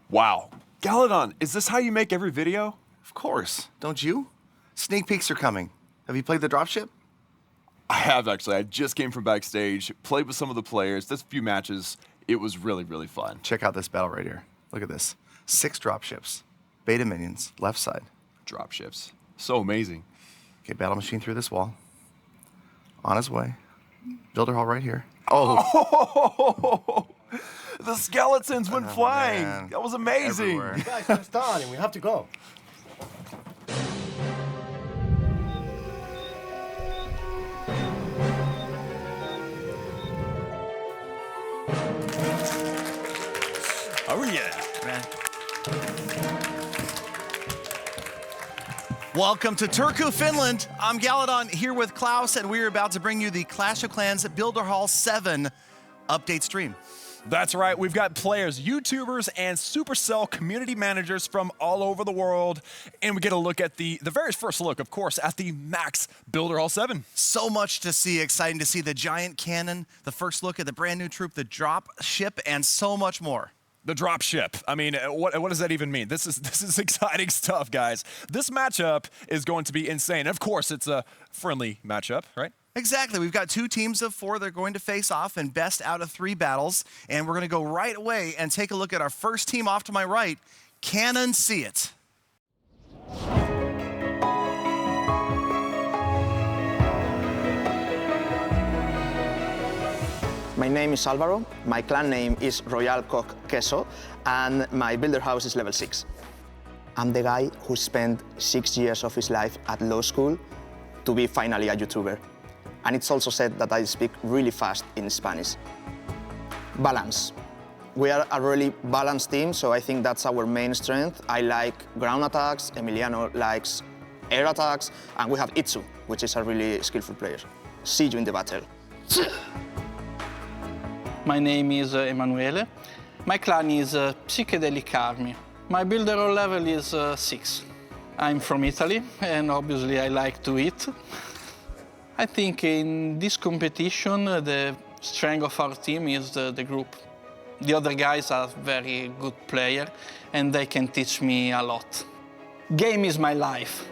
Wow. Galadon, is this how you make every video? Of course. Don't you? Sneak peeks are coming. Have you played the dropship? I have, actually. I just came from backstage, played with some of the players. This few matches, it was really, really fun. Check out this battle right here. Look at this. 6 dropships. Beta minions, left side. Dropships. So amazing. Okay, battle machine through this wall. On his way. Builder hall right here. Oh! The skeletons went flying. Man. That was amazing. Everywhere. Guys, it's time. We have to go. Oh, yeah. Man. Welcome to Turku, Finland. I'm Galadon here with Klaus, and we're about to bring you the Clash of Clans Builder Hall 7 update stream. That's right. We've got players, YouTubers, and Supercell community managers from all over the world. And we get a look at the very first look, of course, at the Max Builder Hall 7. So much to see. Exciting to see the giant cannon, the first look at the brand new troop, the drop ship, and so much more. The drop ship. I mean, what does that even mean? This is exciting stuff, guys. This matchup is going to be insane. Of course, it's a friendly matchup, right? Exactly. We've got 2 teams of 4 that are going to face off in best out of 3 battles. And we're going to go right away and take a look at our first team off to my right. Cannon See It. My name is Alvaro, my clan name is Royal Cock Queso, and my builder house is level 6. I'm the guy who spent 6 years of his life at law school to be finally a YouTuber. And it's also said that I speak really fast in Spanish. Balance. We are a really balanced team, so I think that's our main strength. I like ground attacks, Emiliano likes air attacks, and we have Itsu, which is a really skillful player. See you in the battle. My name is Emanuele. My clan is Psychedelic Army. My builder level is 6. I'm from Italy, and obviously I like to eat. I think in this competition, the strength of our team is the group. The other guys are very good players, and they can teach me a lot. Game is my life.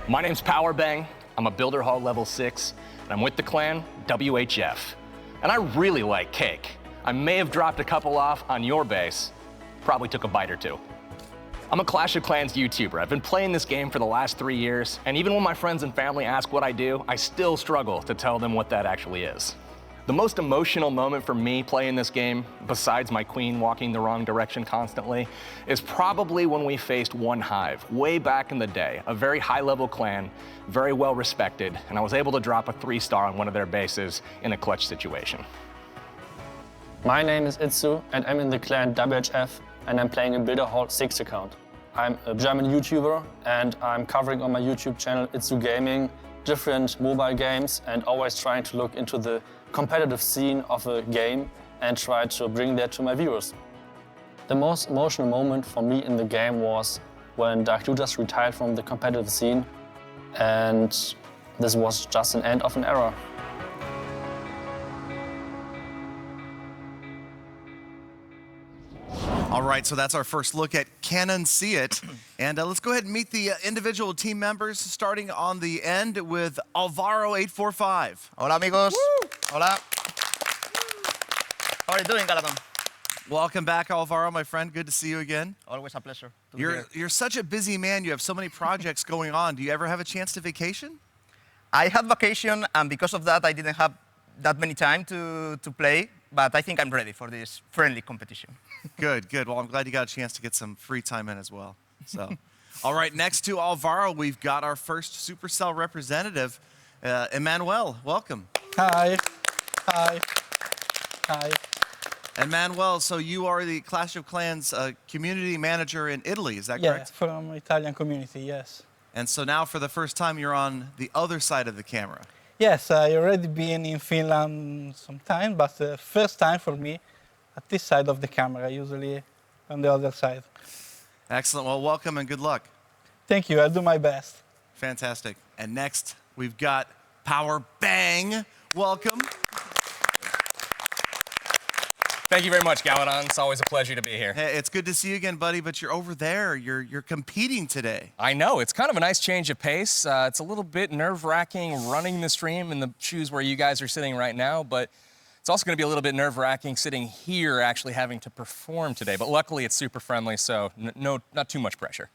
My name's Powerbang. I'm a Builder Hall level 6, and I'm with the clan WHF. And I really like cake. I may have dropped a couple off on your base. Probably took a bite or 2. I'm a Clash of Clans YouTuber. I've been playing this game for the last 3 years, and even when my friends and family ask what I do, I still struggle to tell them what that actually is. The most emotional moment for me playing this game, besides my queen walking the wrong direction constantly, is probably when we faced One Hive, way back in the day. A very high-level clan, very well respected, and I was able to drop a 3-star on one of their bases in a clutch situation. My name is Itsu, and I'm in the clan WHF, and I'm playing a Builder Hall 6 account. I'm a German YouTuber, and I'm covering on my YouTube channel Itsu Gaming different mobile games and always trying to look into the competitive scene of a game and try to bring that to my viewers. The most emotional moment for me in the game was when Dark Judas retired from the competitive scene, and this was just an end of an era. All right, so that's our first look at Canon See It. And let's go ahead and meet the individual team members, starting on the end with Alvaro845. Hola, amigos. Hola. How are you doing, Galadon? Welcome back, Alvaro, my friend. Good to see you again. Always a pleasure to be here. You're such a busy man. You have so many projects going on. Do you ever have a chance to vacation? I had vacation, and because of that, I didn't have that many time to play, but I think I'm ready for this friendly competition. Good, good. Well, I'm glad you got a chance to get some free time in as well. So, all right, next to Alvaro, we've got our first Supercell representative, Emanuele. Welcome. Hi. Hi. Hi. Emanuele, so you are the Clash of Clans community manager in Italy, is that correct? Yeah, from Italian community, yes. And so now for the first time, you're on the other side of the camera. Yes, I already been in Finland some time, but first time for me at this side of the camera, usually on the other side. Excellent. Well, welcome and good luck. Thank you. I'll do my best. Fantastic. And next, we've got Power Bang. Welcome. Thank you very much, Galadon. It's always a pleasure to be here. Hey, it's good to see you again, buddy, but you're over there. You're competing today. I know. It's kind of a nice change of pace. It's a little bit nerve-wracking running the stream in the shoes where you guys are sitting right now, but it's also going to be a little bit nerve-wracking sitting here actually having to perform today. But luckily, it's super friendly, so not too much pressure.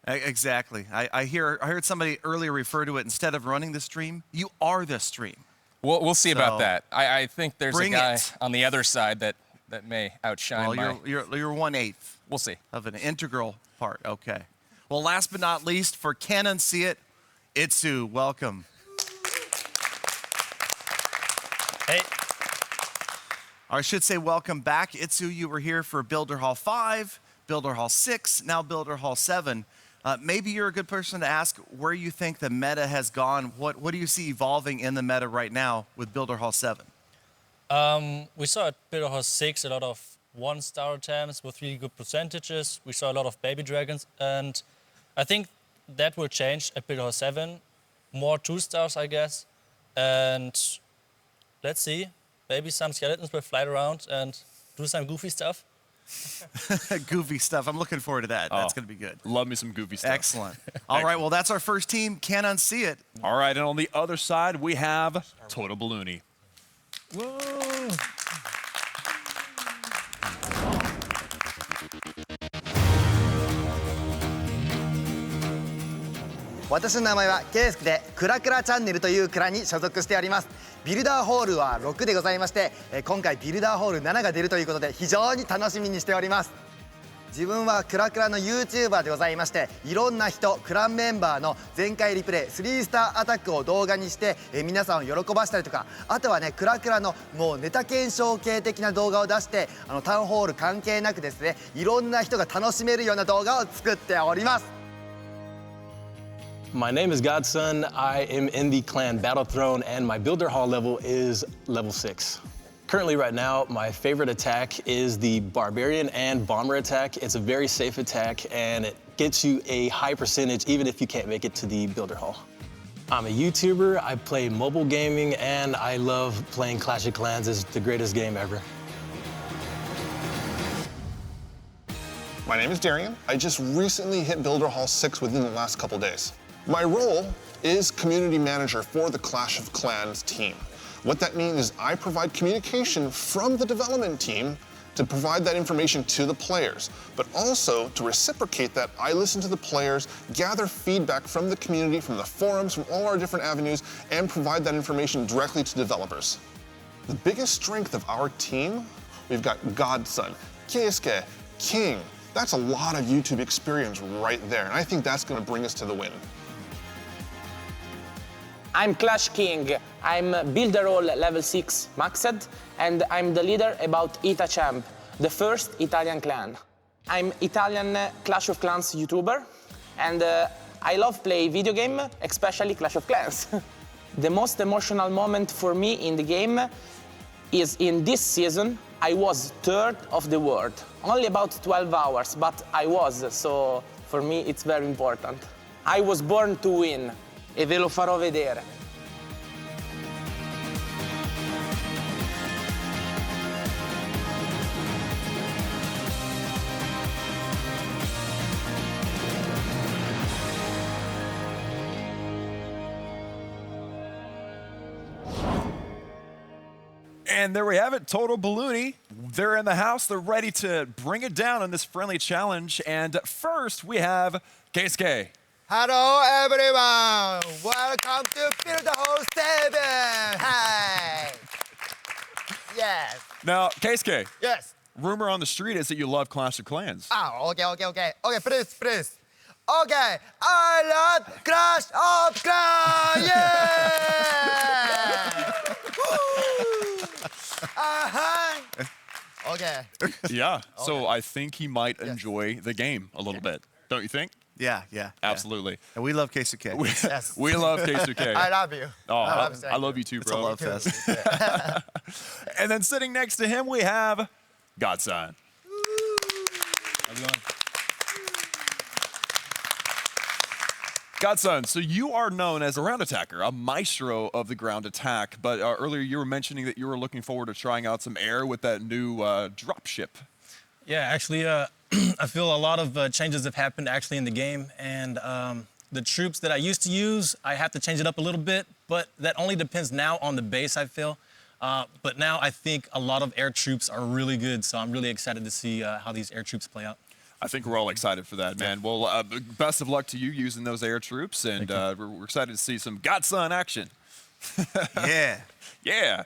Exactly. I heard somebody earlier refer to it, instead of running the stream, you are the stream. We'll see about that. I think there's a guy it. on the other side that may outshine well, you're 1/8. We'll see. Of an integral part. Okay. Well, last but not least, for Canon See It, Itsu, welcome. Hey. Or I should say welcome back. Itsu, you were here for Builder Hall 5, Builder Hall 6, now Builder Hall 7. Maybe you're a good person to ask where you think the meta has gone. What do you see evolving in the meta right now with Builder Hall 7? We saw at Builder Hall 6 a lot of 1-star attempts with really good percentages. We saw a lot of baby dragons, and I think that will change at Builder Hall 7. More 2-stars, I guess. And let's see, maybe some skeletons will fly around and do some goofy stuff. Goofy stuff. I'm looking forward to that. That's going to be good. Love me some goofy stuff. Excellent. All right, well, that's our first team. Canon See It. All right, and on the other side, we have Total Ballooney. Whoa! 私の名前はケイスケでクラクラチャンネルというクラに所属しております。ビルダーホールは6でございまして、今回ビルダーホール7が出るということで非常に楽しみにしております。自分はクラクラの YouTuber でございまして、いろんな人クランメンバーの全開リプレイ3スターアタックを動画にして、皆さんを喜ばしたりとか、あとはねクラクラのもうネタ検証系的な動画を出して、タウンホール関係なくですね、いろんな人が楽しめるような動画を作っております。 My name is Godson. I am in the clan Battle Throne, and my Builder Hall level is level 6. Currently, right now, my favorite attack is the Barbarian and Bomber attack. It's a very safe attack, and it gets you a high percentage even if you can't make it to the Builder Hall. I'm a YouTuber, I play mobile gaming, and I love playing Clash of Clans. It's the greatest game ever. My name is Darian. I just recently hit Builder Hall 6 within the last couple days. My role is community manager for the Clash of Clans team. What that means is I provide communication from the development team to provide that information to the players, but also to reciprocate that, I listen to the players, gather feedback from the community, from the forums, from all our different avenues, and provide that information directly to developers. The biggest strength of our team, we've got Godson, Keisuke, King. That's a lot of YouTube experience right there, and I think that's going to bring us to the win. I'm Clash King. I'm Builder Hall level 6 maxed, and I'm the leader about Ita Champ, the first Italian clan. I'm Italian Clash of Clans YouTuber, and I love play video game, especially Clash of Clans. The most emotional moment for me in the game is in this season, I was third of the world. Only about 12 hours, but I was, so for me it's very important. I was born to win, e ve lo farò vedere. And there we have it, Total Ballooney. They're in the house. They're ready to bring it down in this friendly challenge. And first, we have Keisuke. Hello everyone, welcome to Build a Hole 7. Hi. Yes. Now, Keisuke. Yes. Rumor on the street is that you love Clash of Clans. Oh, okay. Okay, please. Okay, I love Clash of Clans. Yeah. Okay. Yeah, so I think he might enjoy the game a little bit. Don't you think? Yeah. Absolutely. And we love Keisuke. We love Keisuke. I love you. Oh, I love you too, bro. It's a love fest. And then sitting next to him, we have Godson. How's it going? Godson, so you are known as a ground attacker, a maestro of the ground attack, but earlier you were mentioning that you were looking forward to trying out some air with that new dropship. Yeah, actually, I feel a lot of changes have happened actually in the game, and the troops that I used to use, I have to change it up a little bit, but that only depends now on the base, I feel. But now I think a lot of air troops are really good, so I'm really excited to see how these air troops play out. I think we're all excited for that, man. Well, best of luck to you using those air troops, and we're excited to see some Godson action. Yeah.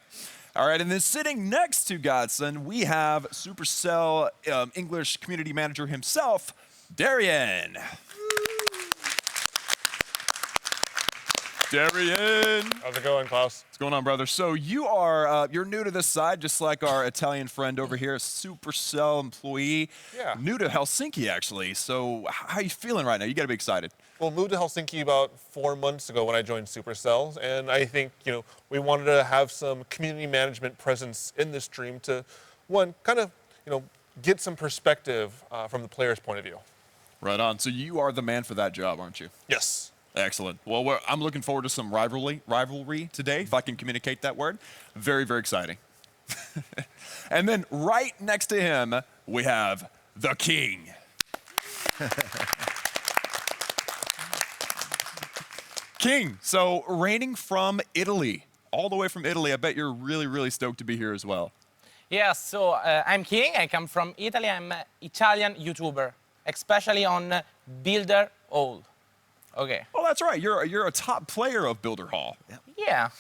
All right, and then sitting next to Godson, we have Supercell English community manager himself, Darian. Darian. How's it going, Klaus? What's going on, brother? So you are, you're new to this side, just like our Italian friend over here, a Supercell employee. Yeah. New to Helsinki, actually. So how are you feeling right now? You got to be excited. Well, moved to Helsinki about 4 months ago when I joined Supercell, and I think, we wanted to have some community management presence in this stream to, one, kind of, get some perspective from the player's point of view. Right on. So you are the man for that job, aren't you? Yes. Excellent. Well, I'm looking forward to some rivalry today, if I can communicate that word. Very, very exciting. And then right next to him, we have the king. King, so reigning from Italy, all the way from Italy. I bet you're really, really stoked to be here as well. Yes, so I'm King, I come from Italy, I'm an Italian YouTuber, especially on Builder Hall. Okay. Oh, that's right. You're a top player of Builder Hall. Yeah.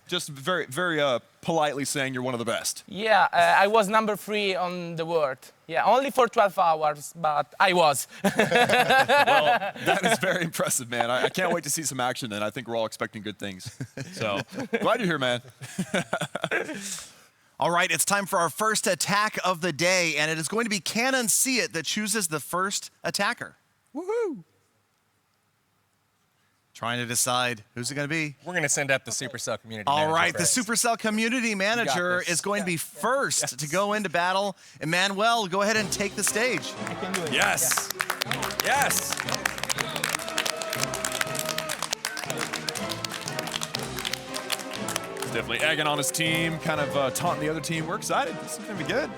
Just very, very politely saying you're one of the best. Yeah, I was number 3 on the world. Yeah, only for 12 hours, but I was. Well, that is very impressive, man. I can't wait to see some action then. I think we're all expecting good things. So, glad you're here, man. All right, it's time for our first attack of the day, and it is going to be Cannon See It that chooses the first attacker. Woohoo! Trying to decide who's it going to be. We're going to send up the Supercell community manager. manager. All right, the first. Supercell community manager is going to be first to go into battle. Emanuele, go ahead and take the stage. I can do it. Yes. Yes. Definitely egging on his team, kind of taunting the other team. We're excited. This is going to be good.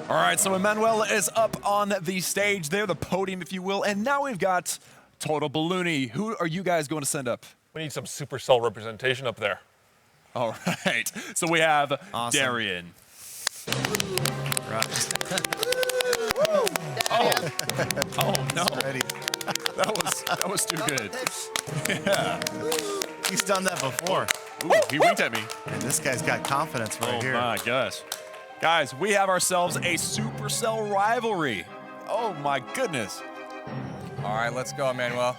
All right, so Emanuele is up on the stage there, the podium, if you will. And now we've got Total Ballooney. Who are you guys going to send up? We need some Supercell representation up there. All right. So we have Darian. Right. Oh no. That was too good. Yeah. He's done that before. Ooh, he winked at me. And this guy's got confidence right here. Oh my gosh. Guys, we have ourselves a Supercell rivalry. Oh my goodness. All right, let's go, Emanuele.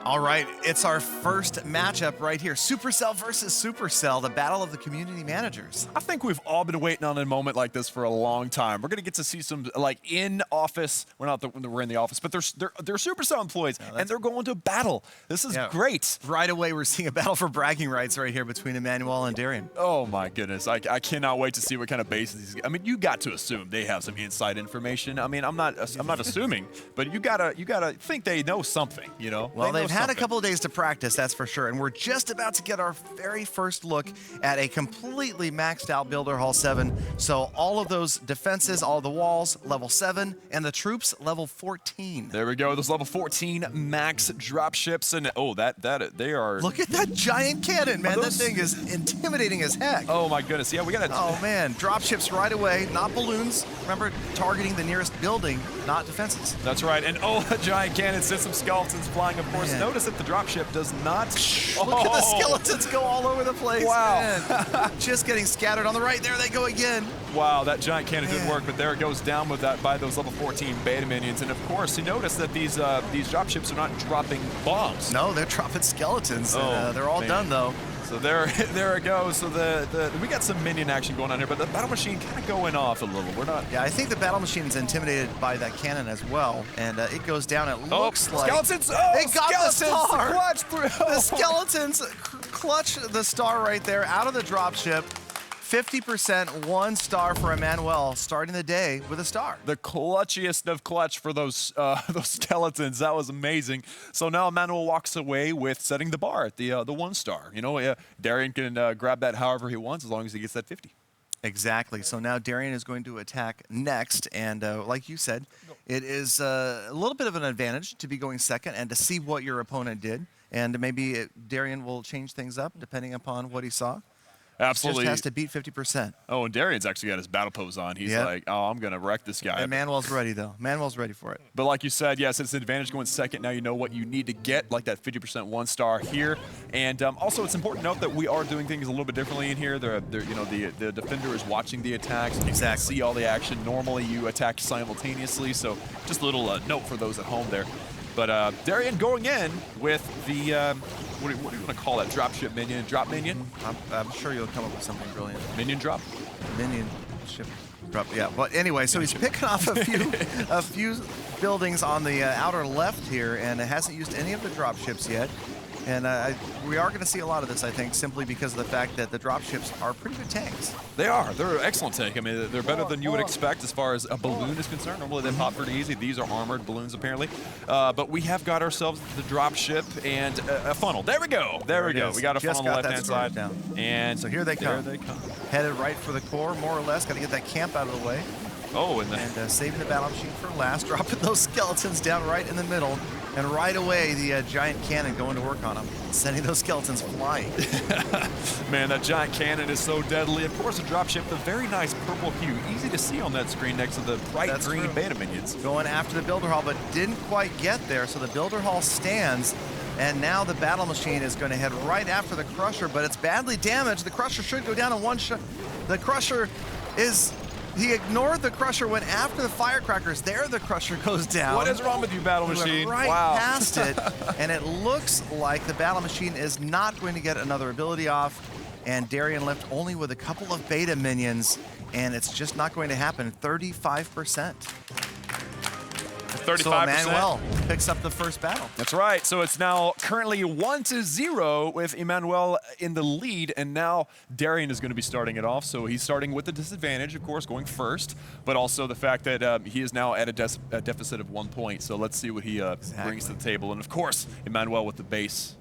All right, it's our first matchup right here. Supercell versus Supercell, the battle of the community managers. I think we've all been waiting on a moment like this for a long time. We're gonna get to see some like in office. We're not when we're in the office, but they're Supercell employees and they're going to battle. This is great. Right away, we're seeing a battle for bragging rights right here between Emanuele and Darian. Oh my goodness, I cannot wait to see what kind of bases. I mean, you got to assume they have some inside information. I mean, I'm not assuming, but you gotta think they know something. You know. Well, they've had a couple of days to practice, that's for sure, and we're just about to get our very first look at a completely maxed out Builder Hall 7. So all of those defenses, all the walls, level 7, and the troops, level 14. There we go, those level 14 max drop ships, and they are... Look at that giant cannon, man. That thing is intimidating as heck. Oh my goodness, yeah, we gotta... Oh man, drop ships right away, not balloons. Remember, targeting the nearest building, not defenses. That's right, and a giant cannon sends some skeletons flying, of course. Man. Notice that the dropship does not... Look at the skeletons go all over the place. Wow. Just getting scattered on the right. There they go again. Wow, that giant cannon didn't work, but there it goes down with that by those level 14 beta minions. And of course, you notice that these dropships are not dropping bombs. No, they're dropping skeletons. They're all done, though. So there it goes. So we got some minion action going on here, but the battle machine kind of going off a little. We're not. Yeah, I think the battle machine is intimidated by that cannon as well, and it goes down. It looks like skeletons. They got the star. Clutch through. The skeletons clutch the star right there out of the dropship. 50%, 1 star for Emanuele, starting the day with a star. The clutchiest of clutch for those skeletons. That was amazing. So now Emanuele walks away with setting the bar at the 1 star. You know, Darian can grab that however he wants as long as he gets that 50. Exactly. So now Darian is going to attack next, and like you said, it is a little bit of an advantage to be going second and to see what your opponent did, and maybe Darian will change things up depending upon what he saw. Absolutely. Just has to beat 50%. Oh, and Darian's actually got his battle pose on. He's like, oh, I'm going to wreck this guy. Emanuele's ready, though. Emanuele's ready for it. But like you said, yes, it's an advantage going second. Now you know what you need to get, like that 50% 1 star here. And also, it's important to note that we are doing things a little bit differently in here. The defender is watching the attacks. And you can see all the action. Normally, you attack simultaneously. So just a little note for those at home there. But Darian going in with the... What do you want to call that? Dropship minion? Drop minion? I'm sure you'll come up with something brilliant. Minion drop? Minion ship drop, yeah. But anyway, so he's picking off a few buildings on the outer left here, and it hasn't used any of the drop ships yet. And we are going to see a lot of this, I think, simply because of the fact that the dropships are pretty good tanks. They are. They're an excellent tank. I mean, they're better than you would expect as far as a balloon is concerned. Normally, they pop pretty easy. These are armored balloons, apparently. But we have got ourselves the dropship and a funnel. There we go. There we go. We got a funnel on the left-hand side. Down. And so here they come. There they come. Headed right for the core, more or less. Got to get that camp out of the way. Oh, and saving the battle machine for last, dropping those skeletons down right in the middle, and right away the giant cannon going to work on them, sending those skeletons flying. Man, that giant cannon is so deadly. Of course, a dropship, the very nice purple hue, easy to see on that screen next to the bright green beta minions. Going after the Builder Hall, but didn't quite get there, so the Builder Hall stands, and now the battle machine is going to head right after the Crusher, but it's badly damaged. The Crusher should go down in 1 shot. The Crusher is... He ignored the Crusher, went after the firecrackers. There the Crusher goes down. What is wrong with you, battle machine? Went right past it, and it looks like the battle machine is not going to get another ability off, and Darian left only with a couple of beta minions, and it's just not going to happen. 35%. 35%. So Emanuele picks up the first battle. That's right. So it's now currently 1-0 with Emanuele in the lead, and now Darian is going to be starting it off. So he's starting with the disadvantage, of course, going first, but also the fact that he is now at a deficit of 1 point. So let's see what he brings to the table. And of course, Emanuele with the base.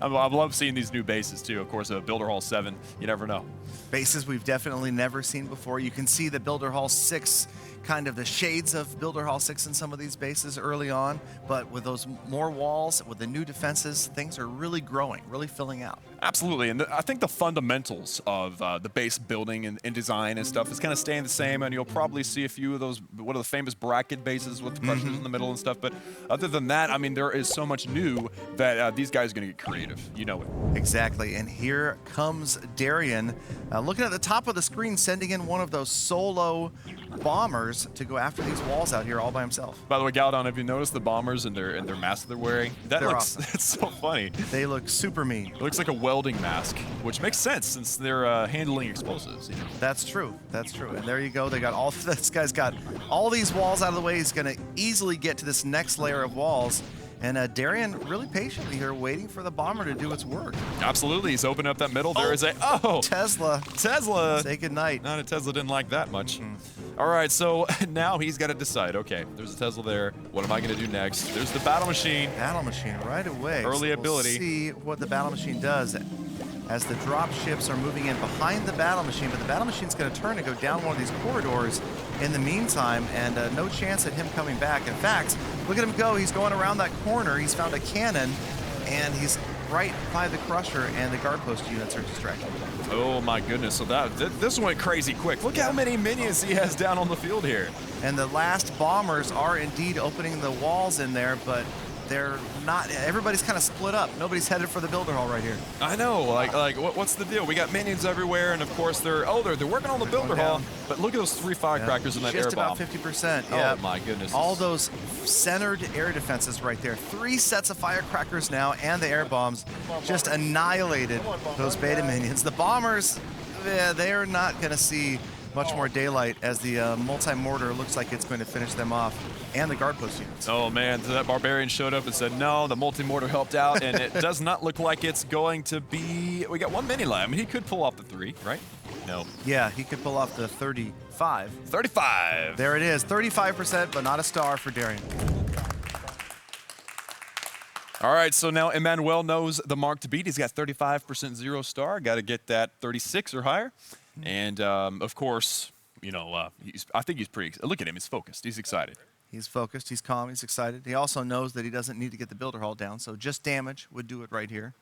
I love seeing these new bases too. Of course, Builder Hall 7, you never know. Bases we've definitely never seen before. You can see the Builder Hall 6, kind of the shades of Builder Hall 6 in some of these bases early on, but with those more walls, with the new defenses, things are really growing, really filling out. Absolutely, and I think the fundamentals of the base building and design and stuff is kind of staying the same, and you'll probably see a few of those, one of the famous bracket bases with the crushers in the middle and stuff, but other than that, I mean, there is so much new that these guys are going to get creative. You know it. Exactly, and here comes Darian, looking at the top of the screen, sending in one of those solo bombers. corridors to go after these walls out here all by himself. By the way, Galadon, have you noticed the bombers and their masks they're wearing? They're awesome. It's so funny. They look super mean. It looks like a welding mask, which makes sense since they're handling explosives. You know? That's true. That's true. And there you go. They got all. This guy's got all these walls out of the way. He's going to easily get to this next layer of walls. And Darian really patiently here waiting for the bomber to do its work. Absolutely. He's opening up that middle. There is a... Oh! Tesla. Say goodnight. Not a Tesla didn't like that much. All right, so now he's got to decide. Okay, there's a Tesla there. What am I going to do next? There's the battle machine. Battle machine right away. Early So ability. We'll see what the battle machine does as the drop ships are moving in behind the battle machine. But the battle machine's going to turn and go down one of these corridors in the meantime, and no chance at him coming back. In fact, look at him go. He's going around that corner. He's found a cannon, and he's right by the crusher, and the guard post units are distracted. Oh my goodness! So this went crazy quick. Look how many minions he has down on the field here. And the last bombers are indeed opening the walls in there, but they're not. Everybody's kind of split up. Nobody's headed for the builder hall right here. I know. Like what's the deal? We got minions everywhere, and of course they're working on the builder hall. But look at those 3 firecrackers in that air Just bomb. about 50%. Oh my goodness! All those centered air defenses right there. 3 sets of firecrackers now, and the air bombs just annihilated those beta minions. The bombers, they are not going to see much more daylight as the multi-mortar looks like it's going to finish them off, and the guard post units. Oh man, so that Barbarian showed up and said, no, the multi-mortar helped out, and it does not look like it's going to be... We got 1 mini lab. I mean, he could pull off the 3, right? No. Yeah, he could pull off the 35. 35! There it is, 35%, but not a star for Darian. All right, so now Emanuele knows the mark to beat. He's got 35% 0 star. Got to get that 36 or higher. And, of course, you know, I think he's pretty... Look at him. He's focused. He's excited. He's focused. He's calm. He's excited. He also knows that he doesn't need to get the builder hall down, so just damage would do it right here.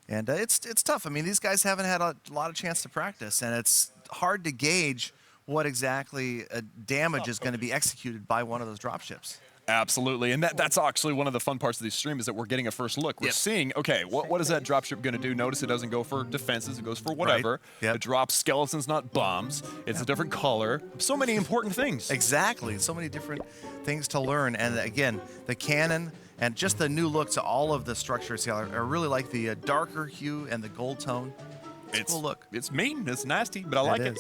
And it's tough. I mean, these guys haven't had a lot of chance to practice, and it's hard to gauge what exactly damage is going to be executed by one of those dropships. Absolutely, and that's actually one of the fun parts of these streams is that we're getting a first look. We're seeing, okay, what is that dropship going to do? Notice it doesn't go for defenses, it goes for whatever. Right. It drops skeletons, not bombs. It's a different color. So many important things. Exactly, so many different things to learn. And again, the cannon and just the new look to all of the structures here. I really like the darker hue and the gold tone. It's a cool look. It's mean, it's nasty, but I like it.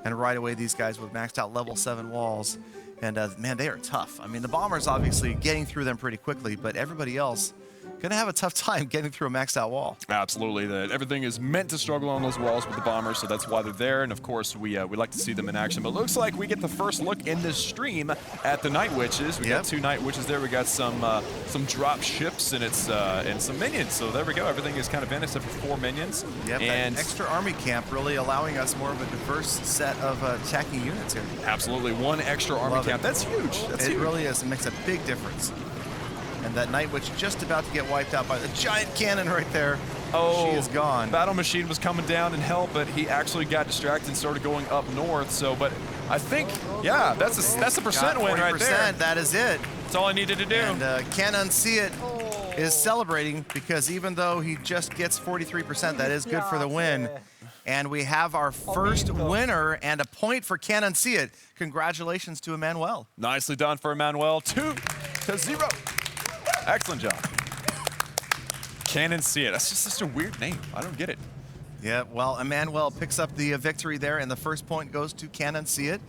And right away, these guys with maxed out level 7 walls. And man, they are tough. I mean, the bombers obviously getting through them pretty quickly, but everybody else gonna have a tough time getting through a maxed out wall. Absolutely, everything is meant to struggle on those walls with the bombers, so that's why they're there. And of course, we like to see them in action. But it looks like we get the first look in this stream at the Night Witches. We got 2 Night Witches there. We got some drop ships and some minions. So there we go. Everything is kind of in except for 4 minions. Yep, and that extra army camp really allowing us more of a diverse set of attacking units here. Absolutely, 1 extra army camp. That's huge. That's huge. It really is. It makes a big difference. And that Night Witch just about to get wiped out by the giant cannon right there. Oh, she is gone. Battle Machine was coming down and help, but he actually got distracted and started going up north. So, but I think, yeah, that's a percent win right there. That is it. That's all I needed to do. And Can't Unsee It is celebrating because even though he just gets 43%, that is good for the win. And we have our first winner and a point for Can't Unsee It. Congratulations to Emanuele. Nicely done for Emanuele. 2-0. Excellent job. Can't Unsee It. That's just such a weird name. I don't get it. Yeah, well, Emanuele picks up the victory there, and the first point goes to Can't Unsee It.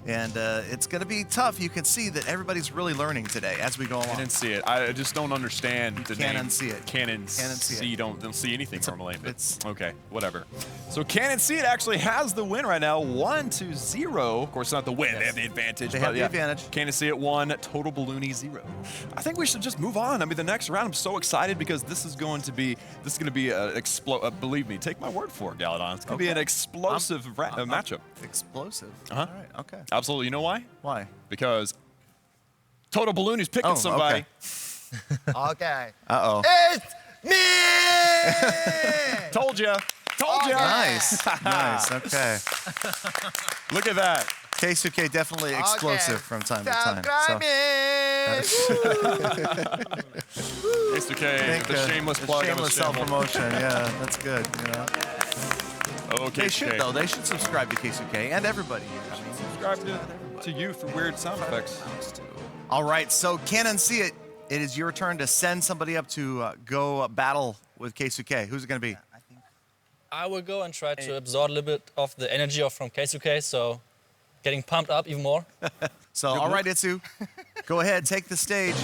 And it's going to be tough. You can see that everybody's really learning today as we go along. Can't Unsee It. I just don't understand the name. Can't Unsee It. Can't Unsee It. You don't see anything normally. It's okay, whatever. So Can't Unsee It actually has the win right now, 1-0. Of course, not the win. They have the advantage. They have the advantage. Can't Unsee It 1, Total Ballooney 0. I think we should just move on. I mean, the next round, I'm so excited because this is going to be believe me, take my word for it, Galadon. It's going to be an explosive matchup. Explosive. Uh-huh. All right. Okay. Absolutely. You know why? Why? Because Total Ballooney's picking somebody. Okay. Uh-oh. It's me! Told ya. Told ya. Nice. Nice. Okay. Look at that. Keisuke definitely explosive from time to time. Subscribe Keisuke, the shameless plug. Shameless self-promotion. Yeah, that's good. You know. Okay. They should though. They should subscribe to Keisuke and everybody. Subscribe to to you for weird sound effects. All right, so Canon, see it. It is your turn to send somebody up to go battle with Keisuke. Who's it going to be? I will go and try to absorb a little bit of the energy from Keisuke, so getting pumped up even more. So, all right, Itsu, go ahead, take the stage.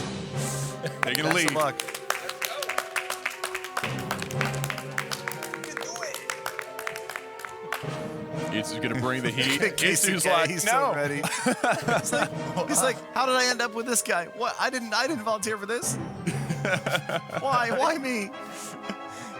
Taking the lead. Best of luck. Itsu's gonna bring the heat. Itsu's Keisuke, like, he's no. so ready. he's like, how did I end up with this guy? What? I didn't volunteer for this. Why me?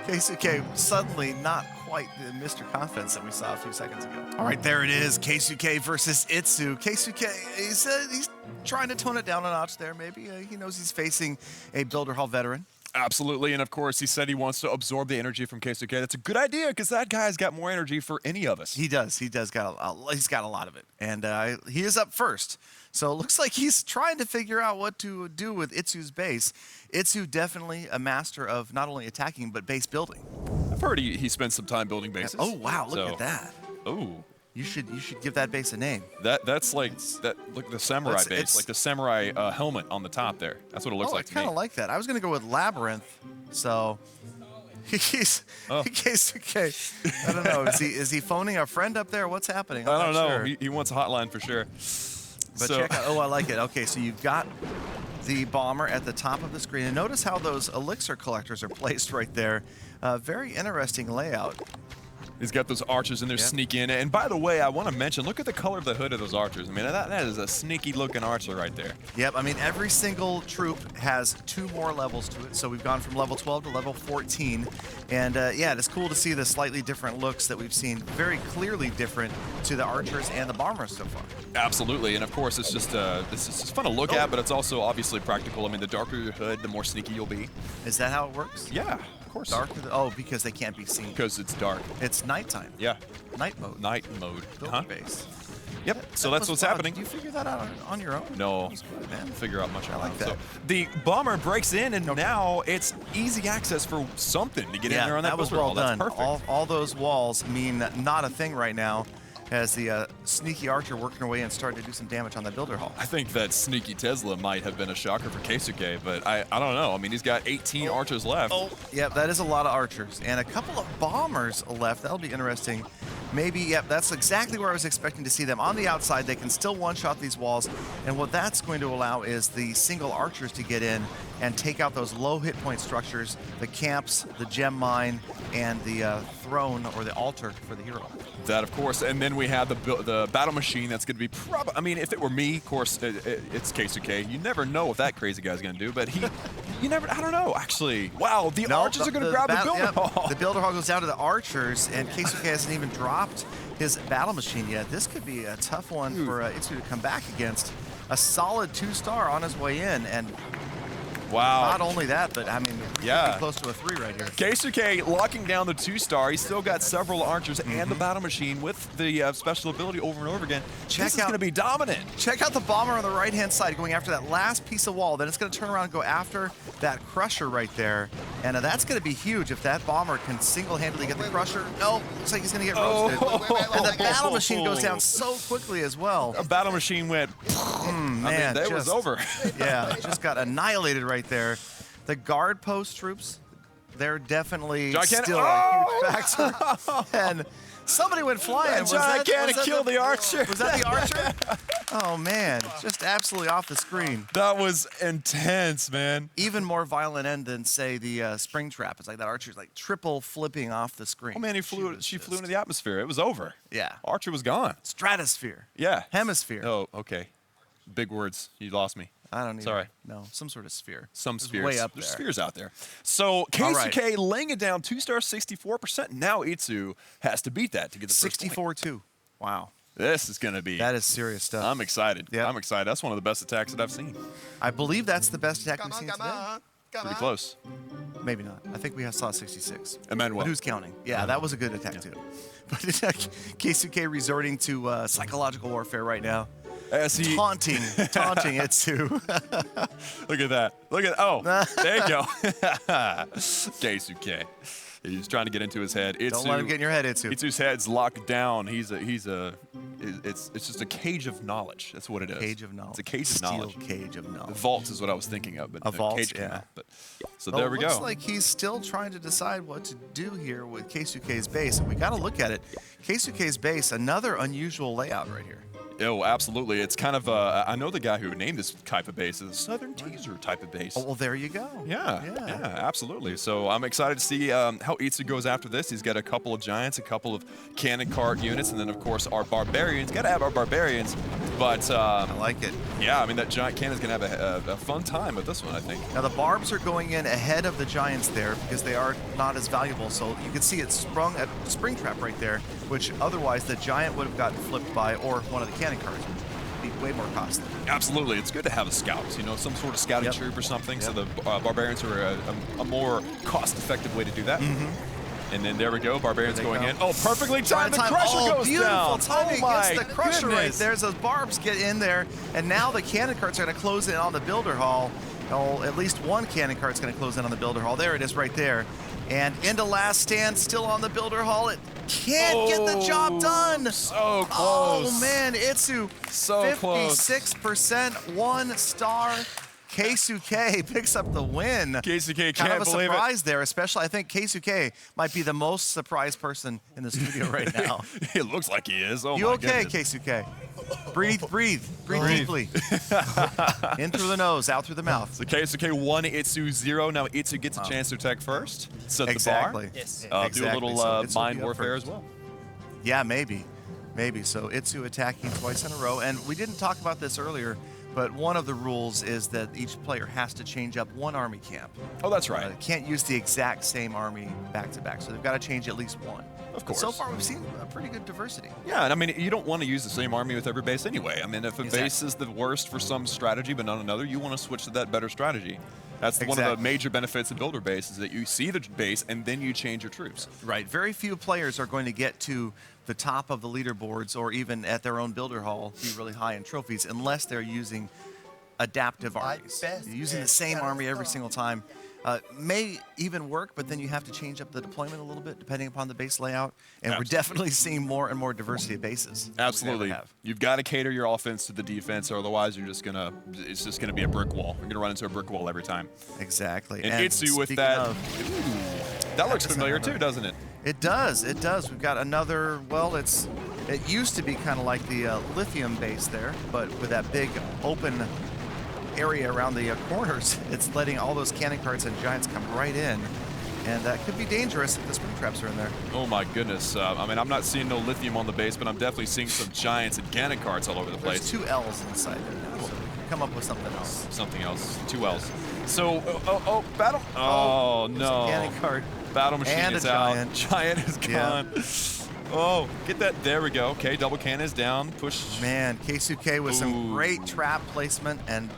Keisuke suddenly not quite the Mr. Confidence that we saw a few seconds ago. All right, there it is. Keisuke versus Itsu. Keisuke, he's trying to tone it down a notch there. Maybe he knows he's facing a Builder Hall veteran. Absolutely, and of course, he said he wants to absorb the energy from Keisuke. That's a good idea because that guy's got more energy for any of us. He does. He's got a lot of it, and he is up first. So it looks like he's trying to figure out what to do with Itsu's base. Itsu definitely a master of not only attacking but base building. I've heard he spends some time building bases. Oh wow, look at that. Oh. You should give that base a name. That's like that. Look, the samurai base, like the samurai helmet on the top there. That's what it looks like to me. I kind of like that. I was gonna go with Labyrinth. So he's okay. I don't know. Is he phoning a friend up there? What's happening? I don't know. Sure. He wants a hotline for sure. But check out. Oh, I like it. Okay, so you've got the bomber at the top of the screen, and notice how those elixir collectors are placed right there. Very interesting layout. He's got those archers in there sneaking in. And by the way, I want to mention, look at the color of the hood of those archers. I mean, that is a sneaky looking archer right there. Yep, I mean, every single troop has 2 more levels to it. So we've gone from level 12 to level 14. And yeah, it's cool to see the slightly different looks that we've seen. Very clearly different to the archers and the bombers so far. Absolutely, and of course, it's just fun to look at, but it's also obviously practical. I mean, the darker your hood, the more sneaky you'll be. Is that how it works? Yeah, of course. Darker? Oh, because they can't be seen. Because it's dark. It's nighttime. Yeah. Night mode. Night mode. Building base. Yep. So that's what's happening. Did you figure that out on your own? No. Good, man. Figure out much on I like that. that. So the bomber breaks in, and now it's easy access for something to get in there on that was builder well hall. done. That's perfect. All those walls mean not a thing right now, as the sneaky archer working her way in started to do some damage on the builder hall. I think that sneaky Tesla might have been a shocker for Keisuke, but I don't know. I mean, he's got 18 archers left. Oh, yeah, that is a lot of archers. And a couple of bombers left. That'll be interesting. Maybe, yep, that's exactly where I was expecting to see them. On the outside, they can still one-shot these walls. And what that's going to allow is the single archers to get in and take out those low hit point structures, the camps, the gem mine, and the throne or the altar for the hero. That, of course, and then we have the battle machine that's going to be I mean, if it were me, of course, it's Keisuke. You never know what that crazy guy's going to do, but you never, I don't know, actually. Wow, the archers are going to grab the builder hall. The builder hall goes down to the archers, and Keisuke hasn't even dropped his battle machine yet. This could be a tough one for Itsu to come back against. A solid 2-star on his way in, and wow. Not only that, but I mean, yeah, close to a 3 right here. Keisuke locking down the 2-star. He's still got several archers and the battle machine with the special ability over and over again. This is going to be dominant. Check out the bomber on the right-hand side going after that last piece of wall. Then it's going to turn around and go after that crusher right there. And that's going to be huge if that bomber can single-handedly get the crusher. No, looks like he's going to get roasted. And the battle machine goes down so quickly as well. A battle machine went, man, I mean, that was over. Yeah, just got annihilated right there. The guard post troops, they're definitely still a huge factor. And somebody went flying. John Cannon killed the archer. Was that the archer? Oh, man. Just absolutely off the screen. That was intense, man. Even more violent end than, say, the spring trap. It's like that archer's like triple flipping off the screen. Oh, man, she flew into the atmosphere. It was over. Yeah. Archer was gone. Stratosphere. Yeah. Hemisphere. Oh, okay. Big words. You lost me. I don't need Sorry. No, some sort of sphere. Some It's spheres. way up There's there. spheres out there. So Keisuke laying it down 2-star 64%. Now Itsu has to beat that to get the first point. 64-2. Wow. This is going to be. That is serious stuff. I'm excited. Yep. I'm excited. That's one of the best attacks that I've seen. I believe that's the best attack we've seen today. Pretty close. Maybe not. I think we saw 66. Emanuele. But who's counting? Yeah, that was a good attack too. But Keisuke resorting to psychological warfare right now. as he taunting Itsu. Look at that. Look at there you go. Keisuke. He's trying to get into his head. Don't let him get in your head, Itsu. Itsu's head's locked down. It's just a cage of knowledge. That's what it is. Cage of knowledge. It's a cage of knowledge. Steel cage of knowledge. The vault is what I was thinking of, but A vault, cage came yeah. out. But, so there we go. It looks like he's still trying to decide what to do here with Keisuke's base. And we got to look at it. Keisuke's base, another unusual layout right here. Oh, absolutely. It's kind of I know the guy who named this type of base is a Southern Teaser type of base. Oh, well, there you go. Yeah, absolutely. So I'm excited to see how Itsu goes after this. He's got a couple of giants, a couple of cannon cart units, and then, of course, our barbarians. Got to have our barbarians, but I like it. Yeah, I mean, that giant cannon's going to have a fun time with this one, I think. Now, the barbs are going in ahead of the giants there because they are not as valuable. So you can see it sprung at the spring trap right there, which otherwise the giant would have gotten flipped by, or one of the cannon carts, which would be way more costly. Absolutely. It's good to have a scout, some sort of scouting troop or something. So the barbarians are a more cost-effective way to do that. And then there we go, barbarians going in. Oh, perfectly timed. The crusher goes beautiful down. timing. Oh my Gets the crusher right goodness. there. Those barbs get in there, and now the cannon carts are going to close in on the builder hall. Oh, at least one cannon cart's going to close in on the builder hall. There it is right there. And into last stand, still on the builder hall. It can't get the job done. So close. Oh, man. Itsu, so close. 56%, 1 star. Keisuke picks up the win. Keisuke kind can't of a believe surprise there, especially I think Keisuke might be the most surprised person in the studio right now. It looks like he is. Oh, You my okay, goodness. Keisuke? Breathe deeply. In through the nose, out through the mouth. So Keisuke 1, Itsu 0. Now Itsu gets a chance to attack first. Set Exactly. the bar. Yes. Do a Exactly. little So Itsu will mind be up warfare first. as well. Yeah, maybe. So Itsu attacking twice in a row. And we didn't talk about this earlier, but one of the rules is that each player has to change up one army camp. Oh, that's right. Can't use the exact same army back to back. So they've got to change at least one. Of But course. so far, we've seen a pretty good diversity. Yeah, and I mean, you don't want to use the same army with every base anyway. I mean, if a Exactly. base is the worst for some strategy but not another, you want to switch to that better strategy. That's one of Exactly. the major benefits of builder base is that you see the base and then you change your troops. Right. Very few players are going to get to the top of the leaderboards or even at their own builder hall be really high in trophies unless they're using adaptive armies. Using the same army every single time may even work, but then you have to change up the deployment a little bit depending upon the base layout. And we're definitely seeing more and more diversity of bases. than we ever Absolutely. have. You've got to cater your offense to the defense, or otherwise it's just gonna be a brick wall. You're gonna run into a brick wall every time. Exactly. And Itsu with speaking that. of- That looks That's familiar another- too, doesn't it? It does. It does. We've got another. Well, it used to be kind of like the lithium base there, but with that big open area around the corners, it's letting all those cannon carts and giants come right in, and that could be dangerous if the spring traps are in there. Oh my goodness. I mean, I'm not seeing no lithium on the base, but I'm definitely seeing some giants and cannon carts all over the place. There's 2 L's inside there now, so we can come up with something else. Something else. 2 L's. So, battle. Oh, there's no. a cannon cart. Battle machine And a is out. giant. Giant is gone. Oh, get that. There we go. Okay, double cannon is down. Push. Man, Keisuke with some Ooh. great trap placement, and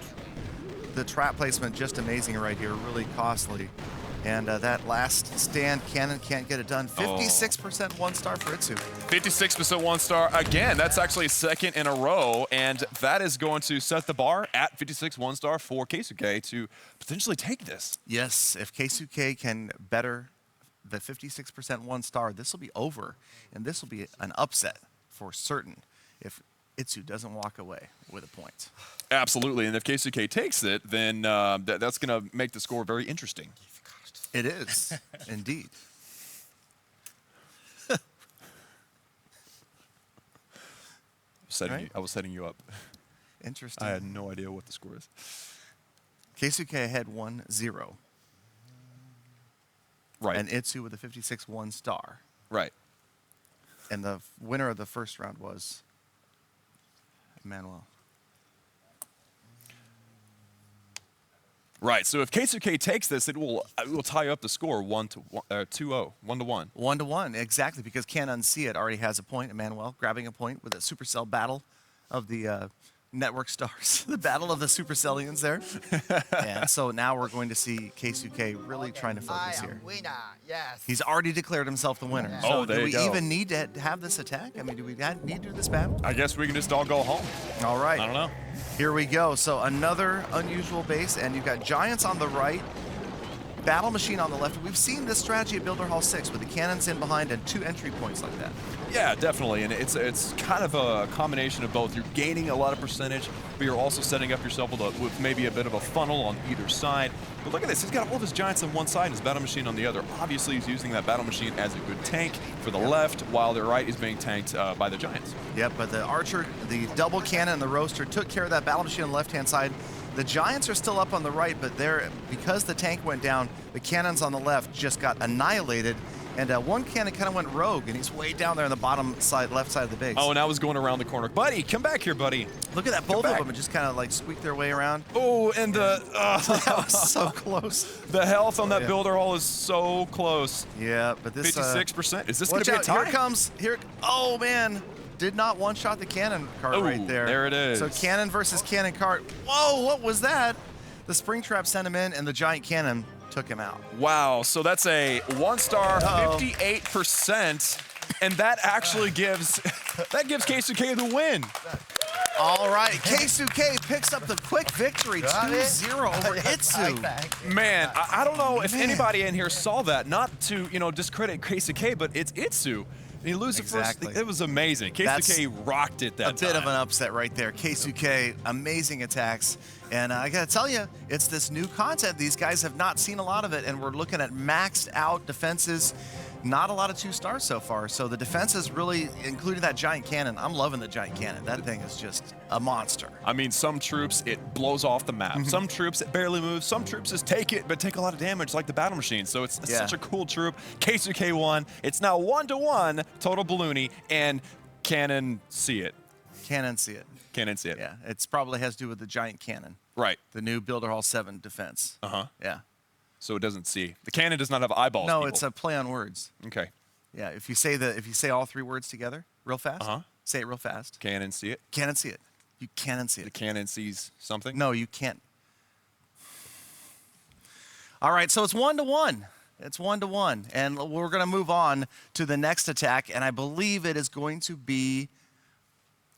the trap placement just amazing right here, really costly. And that last stand cannon can't get it done. 56% 1 star for Itsu. 56% 1 star. Again, that's actually second in a row, and that is going to set the bar at 56 1 star for Keisuke to potentially take this. Yes, if Keisuke can better the 56% 1 star, this will be over, and this will be an upset for certain if Itsu doesn't walk away with a point. Absolutely, and if Keisuke takes it, then that's going to make the score very interesting. It is, indeed. I was setting you up. Interesting. I had no idea what the score is. Keisuke ahead 1-0. Right. And Itsu with a 56 1 star. Right. And the winner of the first round was Emanuele. Right. So if Keisuke takes this, it will tie up the score 2-0, 1-1. 1-1, exactly, because Can't Unsee It already has a point. Emanuele grabbing a point with a supercell battle of the network stars. The battle of the Supercellians there. And so now we're going to see Keisuke really trying to focus here. Winner, yes. He's already declared himself the winner. Oh, So there do you we go. even need to have this attack? I mean, do we need to do this battle? I guess we can just all go home. All right. I don't know. Here we go. So another unusual base, and you've got giants on the right, battle machine on the left. We've seen this strategy at Builder Hall 6 with the cannons in behind and 2 entry points like that. Yeah, definitely, and it's kind of a combination of both. You're gaining a lot of percentage, but you're also setting up yourself with maybe a bit of a funnel on either side. But look at this, he's got all of his giants on one side and his battle machine on the other. Obviously, he's using that battle machine as a good tank for the left, while the right is being tanked by the giants. Yep, but the archer, the double cannon, and the roaster took care of that battle machine on the left-hand side. The giants are still up on the right, but because the tank went down, the cannons on the left just got annihilated. And one cannon kind of went rogue, and he's way down there on the bottom side, left side of the base. Oh, and I was going around the corner. Buddy, come back here, buddy. Look at that, both of them just kind of like squeak their way around. Oh, and the that was so close. The health on that builder hall is so close. Yeah, but this 56%. Is this going to be a watch tie? out, here it comes. Oh man, did not one-shot the cannon cart right there. There it is. So cannon versus cannon cart. Whoa, what was that? The spring trap sent him in, and the giant cannon took him out. Wow, so that's a 1-star, 58%, and that actually gives Keisuke the win. All right, Keisuke picks up the quick victory, 2-0 over Itsu. Man, I don't know if anybody in here saw that. Not to discredit Keisuke, but it's Itsu. He loses the first. It was amazing. Keisuke rocked it that time. A bit of an upset right there. Keisuke, amazing attacks. And I got to tell you, it's this new content. These guys have not seen a lot of it, and we're looking at maxed out defenses. Not a lot of 2-stars so far. So the defenses really, including that giant cannon. I'm loving the giant cannon. That thing is just a monster. I mean, some troops, it blows off the map. Some troops, it barely moves. Some troops just take it, but take a lot of damage, like the battle machine. So it's such a cool troop. Keisuke won. It's now 1-1 total Ballooney, and Cannon see it. Cannon see it. Cannon see it. Yeah, it's probably has to do with the giant cannon. Right. The new Builder Hall 7 defense. Uh-huh. Yeah. So it doesn't see. The cannon does not have eyeballs. No, people. it's a play on words. Okay. Yeah, if you say all 3 words together real fast, say it real fast. Cannon see it. Cannon see it. You cannon see it. The cannon sees something? No, you can't. All right, so it's 1-1. It's 1-1. And we're going to move on to the next attack, and I believe it is going to be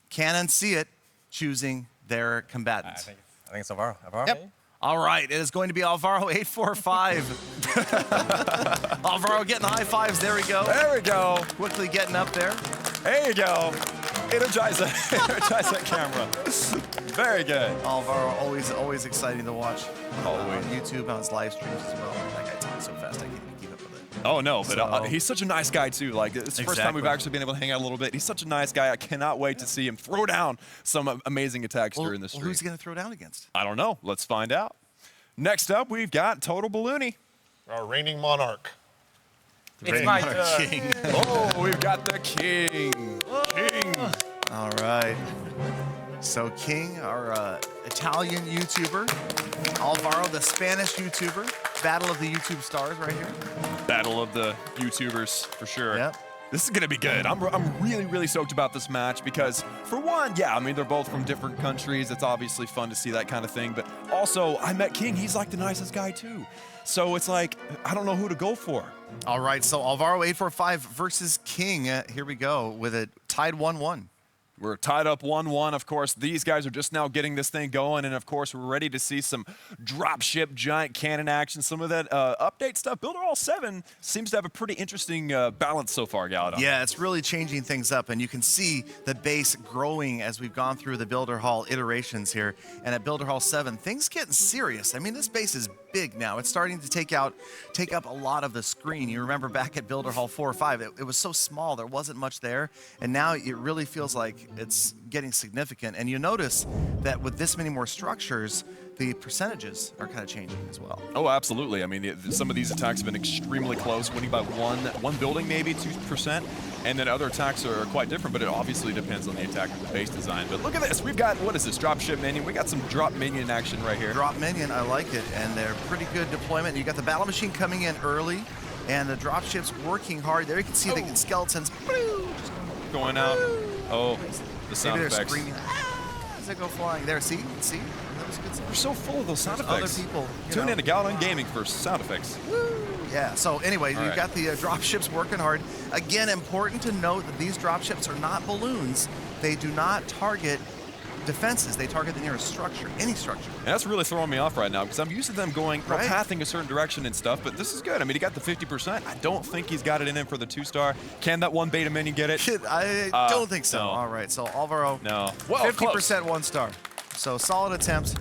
Cannon see it choosing their combatants. I think it's Alvaro. Yep. All right, it is going to be Alvaro 845. Alvaro getting the high fives. There we go. There we go. Quickly getting up there. There you go. Energize that camera. Very good. Alvaro, always exciting to watch. Always. On YouTube, on his live streams as well. That guy talks so fast, I can't even keep up with it. Oh, no, but he's such a nice guy, too. Like, it's the first time we've actually been able to hang out a little bit. He's such a nice guy. I cannot wait to see him throw down some amazing attacks during the stream. Who's he going to throw down against? I don't know. Let's find out. Next up, we've got Total Ballooney. Our reigning monarch. It's my king. Oh, we've got the king. King. All right. So King, our Italian YouTuber. Alvaro, the Spanish YouTuber. Battle of the YouTube stars right here. Battle of the YouTubers, for sure. Yep. This is going to be good. I'm really, really stoked about this match because, for one, yeah, I mean, they're both from different countries. It's obviously fun to see that kind of thing. But also, I met King. He's like the nicest guy, too. So it's like, I don't know who to go for. All right, so Alvaro 845 versus King. Here we go with it tied 1-1. We're tied up 1-1. Of course, these guys are just now getting this thing going. And, of course, we're ready to see some dropship giant cannon action. Some of that update stuff. Builder Hall 7 seems to have a pretty interesting balance so far, Galadon. Yeah, it's really changing things up. And you can see the base growing as we've gone through the Builder Hall iterations here. And at Builder Hall 7, things getting serious. I mean, this base is big now. It's starting to take up a lot of the screen. You remember back at Builder Hall 4 or 5, it was so small. There wasn't much there. And now it really feels like it's getting significant. And you notice that with this many more structures, the percentages are kind of changing as well. Oh, absolutely. I mean, some of these attacks have been extremely close, winning by one building, maybe 2%. And then other attacks are quite different, but it obviously depends on the attack and the base design. But look at this. We've got, what is this, dropship minion? We got some drop minion action right here. Drop minion, I like it. And they're pretty good deployment. You got the battle machine coming in early, and the dropship's working hard. There you can see the skeletons going out. Oh, the sound maybe they're effects. screaming. as they go flying. There, see? That was good stuff. We're so full of those sound There's effects. Other people. Tune in to Galadon Gaming for sound effects. Woo! Yeah, so anyway, All you've right. got the dropships working hard. Again, important to note that these dropships are not balloons. They do not target defenses. They target the nearest structure, any structure. And that's really throwing me off right now because I'm used to them going, Right. pathing a certain direction and stuff, but this is good. I mean, he got the 50%. I don't think he's got it in him for the 2-star. Can that one beta minion get it? I don't think so. No. All right, so Alvaro, No. Well, 50% 1-star. So solid attempts.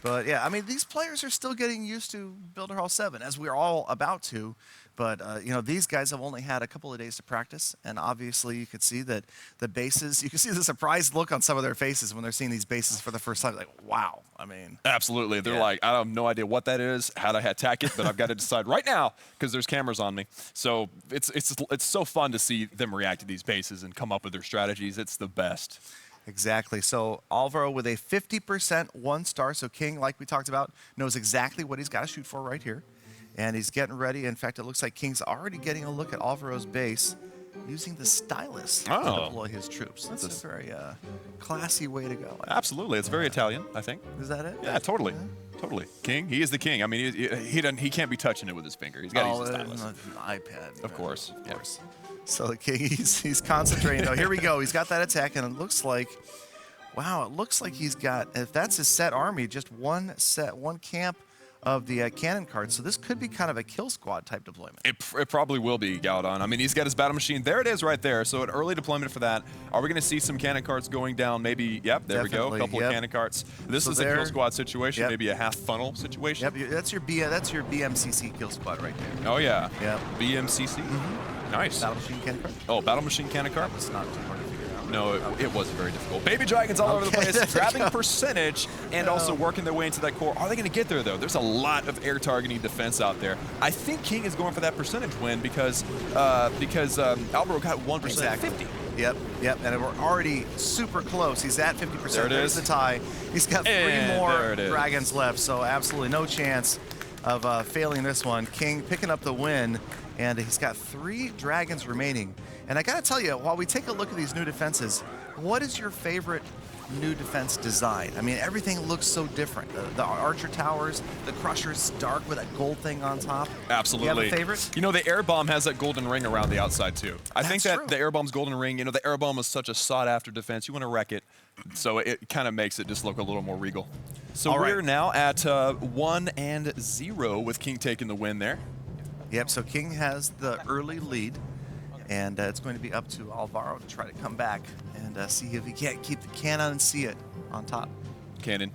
But yeah, I mean, these players are still getting used to Builder Hall 7, as we're all about to. But, these guys have only had a couple of days to practice. And obviously, you could see that the bases, you can see the surprised look on some of their faces when they're seeing these bases for the first time. Like, wow. I mean, Absolutely. They're like, I have no idea what that is, how to attack it, but I've got to decide right now because there's cameras on me. So it's so fun to see them react to these bases and come up with their strategies. It's the best. exactly. So Alvaro with a 50% 1-star. So King, like we talked about, knows exactly what he's got to shoot for right here. And he's getting ready. In fact, it looks like King's already getting a look at Alvaro's base using the stylus to deploy his troops. That's a very classy way to go. Absolutely. It's very Italian, I think. Is that it? Yeah, totally. Totally. King, he is the king. I mean, he can't be touching it with his finger. He's got to use the stylus. An iPad. Of course. Of course. So the King, he's concentrating. Oh, here we go. He's got that attack, and it looks like, wow, it looks like he's got, if that's his set army, just one camp of the cannon cards. So this could be kind of a kill squad type deployment. It probably will be, Galadon. I mean, he's got his battle machine. There it is right there. So an early deployment for that. Are we going to see some cannon carts going down? Maybe, yep, there we go. A couple of cannon carts. This is a kill squad situation, maybe a half funnel situation. Yep, that's your BMCC kill squad right there. Oh, yeah. Yep. BMCC? Nice. Battle machine cannon cart? Oh, battle machine cannon cart? It's not too hard to figure out. No, it wasn't very difficult. Baby dragons all over the place, grabbing percentage and also working their way into that core. Are they going to get there, though? There's a lot of air targeting defense out there. I think King is going for that percentage win because Alvaro got 1% Exactly. 50. Yep, and we're already super close. He's at 50%. There it There's is. the tie. He's got And three more there it is. dragons left, so absolutely no chance of failing this one. King picking up the win, and he's got 3 dragons remaining. And I got to tell you, while we take a look at these new defenses, what is your favorite new defense design? I mean, everything looks so different. The archer towers, the crushers dark with that gold thing on top. Absolutely. You have a favorite? You know, the air bomb has that golden ring around the outside, too. I think that true. the air bomb's golden ring, the air bomb is such a sought-after defense. You want to wreck it. So it kind of makes it just look a little more regal. So All right. we're now at 1-0 with King taking the win there. Yep, so King has the early lead, and it's going to be up to Alvaro to try to come back and see if he can't keep the cannon and see it on top. Cannon.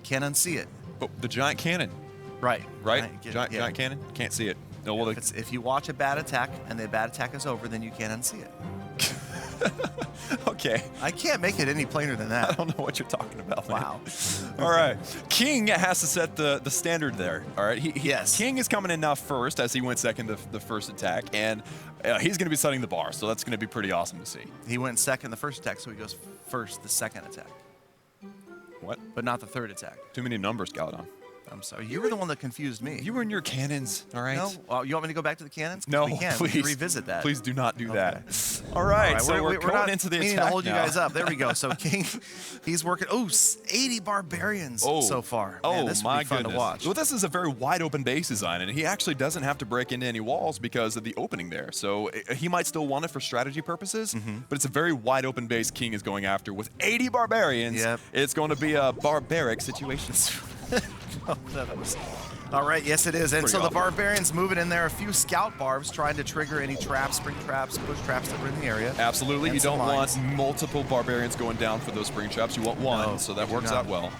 Cannon see it. Oh, the giant cannon. Right. Right? Yeah. Giant cannon? Can't see it. No, well, If you watch a bad attack and the bad attack is over, then you can't unsee it. Okay. I can't make it any plainer than that. I don't know what you're talking about. Man. Wow. All right. King has to set the standard there. All right. Yes. King is coming in now first as he went second the first attack, and he's going to be setting the bar. So that's going to be pretty awesome to see. He went second the first attack, so he goes first the second attack. What? But not the third attack. Too many numbers, Galadon. I'm sorry. You were the one that confused me. You were in your cannons. All right. No? You want me to go back to the cannons? 'Cause No, we can. please. We can revisit that. Please do not do that. Okay. All right. So we're going not into the meaning attack to hold now. you guys up. There we go. So King, he's working. 80 barbarians so far. Man, this would my be fun goodness. to watch. Well, this is a very wide open base design, and he actually doesn't have to break into any walls because of the opening there. So he might still want it for strategy purposes, but it's a very wide open base King is going after with 80 barbarians. Yep. It's going to be a barbaric situation. All right, yes it is. And Pretty so the awful. barbarians moving in there, a few scout barbs trying to trigger any traps, spring traps, bush traps that were in the area. Absolutely. And You some don't lines. want multiple barbarians going down for those spring traps. You want one, No, so that you do works not. out well.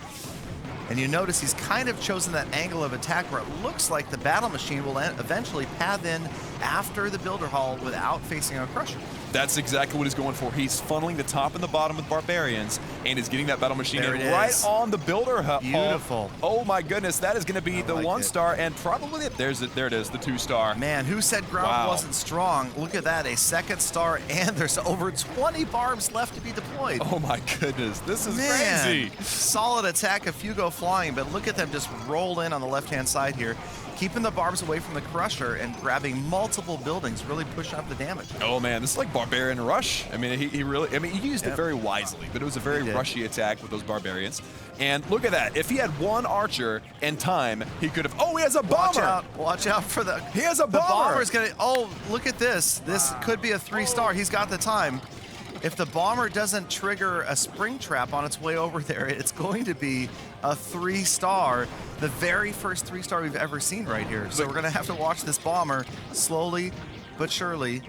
And you notice he's kind of chosen that angle of attack where it looks like the battle machine will eventually path in after the builder hall without facing a crusher. That's exactly what he's going for. He's funneling the top and the bottom with barbarians and is getting that battle machine There in it right is. on the builder hall. Beautiful. Oh my goodness, that is going to be the like 1-star and probably there it is, the 2-star. Man, who said ground Wow. wasn't strong? Look at that, a second star, and there's over 20 barbs left to be deployed. Oh my goodness, this is Man, crazy. solid attack, a few go flying, but look at them just roll in on the left-hand side here. keeping the barbs away from the Crusher and grabbing multiple buildings, really pushing up the damage. Oh man, this is like Barbarian Rush. I mean, he really, I mean, he used it very wisely, but it was a very rushy attack with those Barbarians. And look at that. If he had one archer and time, he could have, oh, he has a bomber. Watch out for the, he has a bomber. The bomber's gonna, oh, look at this. This could be a 3-star. He's got the time. If the bomber doesn't trigger a spring trap on its way over there, it's going to be a 3-star, the very first 3-star we've ever seen right here. So we're going to have to watch this bomber slowly but surely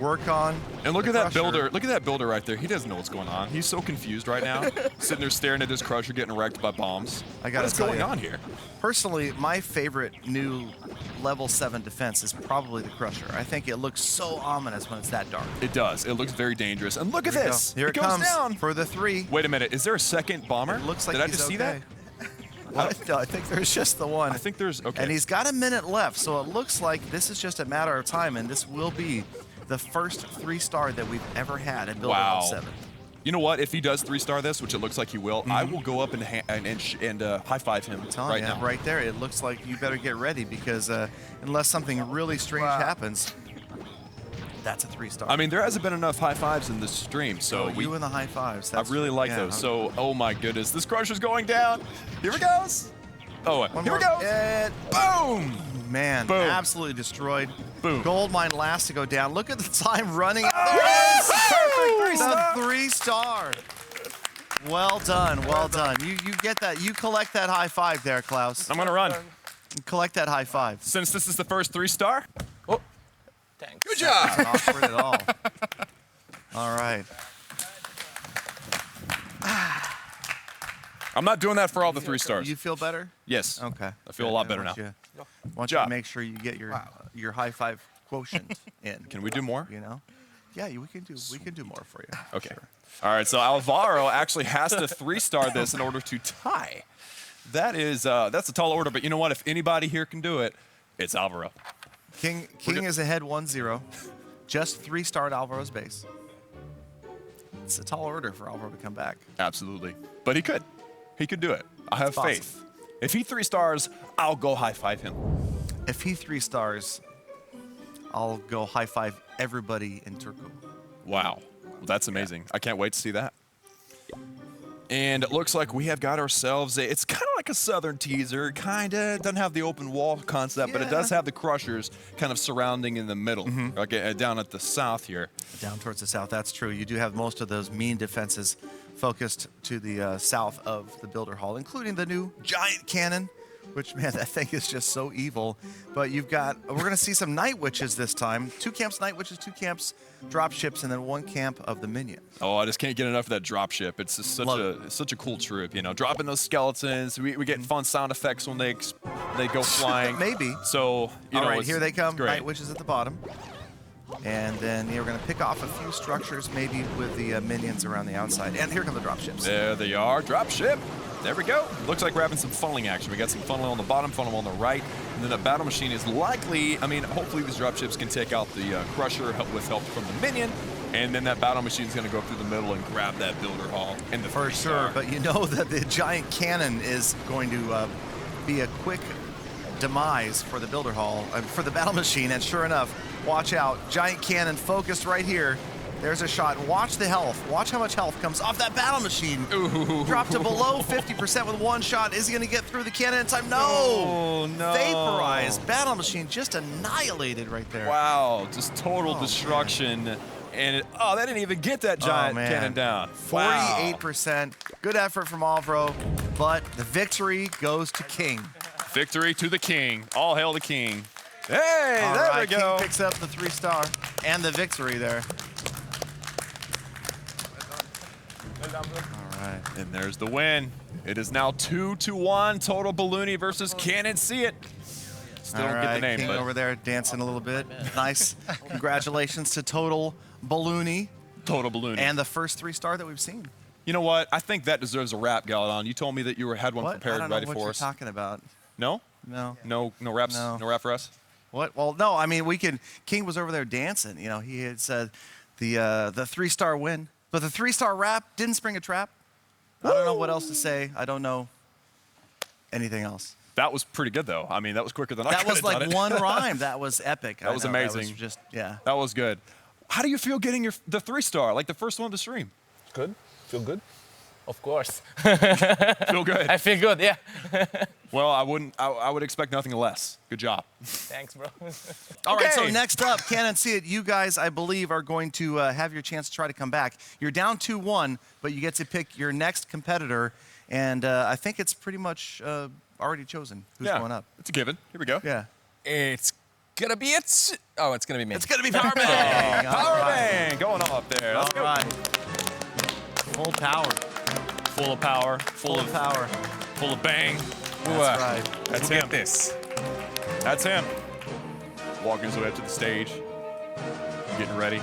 work on. And look at that builder. Look at that builder right there. He doesn't know what's going on. He's so confused right now, sitting there staring at his Crusher getting wrecked by bombs. What's going on here? Personally, my favorite new level 7 defense is probably the Crusher. I think it looks so ominous when it's that dark. It does. It looks very dangerous. And look at this. Here it goes comes down for the 3. Wait a minute. Is there a second bomber? It looks like Did I just see that? What? No, I think there's just the one. I think there's, okay. And he's got a minute left, so it looks like this is just a matter of time, and this will be the first 3-star that we've ever had in Builder Hall 7. You know what? If he does 3-star this, which it looks like he will, I will go up and high-five him right now. Right there, it looks like you better get ready because unless something really strange happens, that's a 3-star. I mean, there hasn't been enough high-fives in this stream, so you and the high-fives. I really like those. So, oh my goodness, this Crusher's going down. Here it goes. Oh, here we go. Boom! Man, Boom. absolutely destroyed. Boom. Gold mine last to go down. Look at the time running. Yes! Perfect 3-star. Well done, well done. You get that. You collect that high 5 there, Klaus. I'm gonna run. You collect that high 5. Since this is the first 3-star. Oh, thanks. Good job. Not awkward at all. All right. I'm not doing that for all the 3-stars. You feel better? Yes. Okay. I feel a lot better now. I want you to make sure you get your high 5 quotient in. Can we do more? You know? Yeah, we can do more for you. Okay. Sure. All right. So Alvaro actually has to 3-star this in order to tie. That is that's a tall order, but you know what? If anybody here can do it, it's Alvaro. King is ahead 1-0. Just 3-starred Alvaro's base. It's a tall order for Alvaro to come back. Absolutely. But he could. He could do it. I have faith. If he 3-stars, I'll go high-five him. If he 3-stars, I'll go high-five everybody in Turku. Wow. Well, that's amazing. I can't wait to see that. And it looks like we have got ourselves it's kind of like a southern teaser, kind of. Doesn't have the open wall concept, but it does have the Crushers kind of surrounding in the middle, like down at the south here. Down towards the south, that's true. You do have most of those mean defenses focused to the south of the Builder Hall, including the new giant cannon, which, man, that thing is just so evil. But you've got, we're going to see some Night Witches this time. 2 camps Night Witches, 2 camps drop ships, and then 1 camp of the minions. Oh, I just can't get enough of that drop ship. It's just such a cool troop, you know. Dropping those skeletons, we get fun sound effects when they go flying. Maybe. So, you know, all right, here they come. Great. Night Witches at the bottom. And then you're going to pick off a few structures, maybe with the minions around the outside. And here come the drop ships. There they are, drop ship. There we go. Looks like we're having some funneling action. We got some funneling on the bottom, funnel on the right. And then the battle machine is likely, I mean, hopefully these drop ships can take out the Crusher with help from the minion. And then that battle machine is going to go through the middle and grab that Builder Hall. And For sure, but you know that the giant cannon is going to be a quick demise for the Builder Hall, for the battle machine. And sure enough, watch out. Giant cannon focused right here. There's a shot. Watch the health. Watch how much health comes off that battle machine. Ooh. Dropped to below 50% with 1 shot. Is he going to get through the cannon in time? No. Oh, no. Vaporized. Battle machine just annihilated right there. Wow, just total destruction. Man. And they didn't even get that giant cannon down. 48%. Good effort from Alvaro, but the victory goes to King. Victory to the King. All hail the King. Hey, there we go. King picks up the 3-star and the victory there. All right. And there's the win. It is now 2-1 total Ballooney versus Cannon See It. Still don't get the name, King but over there dancing a little bit. Nice. Congratulations to total Ballooney. Total Ballooney. And the first 3-star that we've seen. You know what? I think that deserves a rap, Galadon. You told me that you had one prepared ready for us. I don't know what you're talking about. No? No. No raps? No. No rap for us? What? Well, no. I mean, King was over there dancing. You know, he had said the 3-star win. But the 3-star rap didn't spring a trap. I don't know what else to say. I don't know anything else. That was pretty good, though. I mean, that was quicker than I could have done it. That was like one rhyme. That was epic. That was amazing. That was just, yeah. That was good. How do you feel getting the 3-star, like the first one to stream? Good. Feel good? Of course. Feel good? I feel good, yeah. Well, I would expect nothing less. Good job. Thanks, bro. All right, so next up, Can't See It. You guys, I believe, are going to have your chance to try to come back. You're down 2-1, but you get to pick your next competitor, and I think it's pretty much already chosen who's going up. It's a given. Here we go. Yeah. It's gonna be it's gonna be me. It's gonna be Power Bang. Power Bang going off there. All right. Full power. Full of power. Full of power. Full of bang. That's right. That's him. This. That's him. Walking his way up to the stage. Getting ready.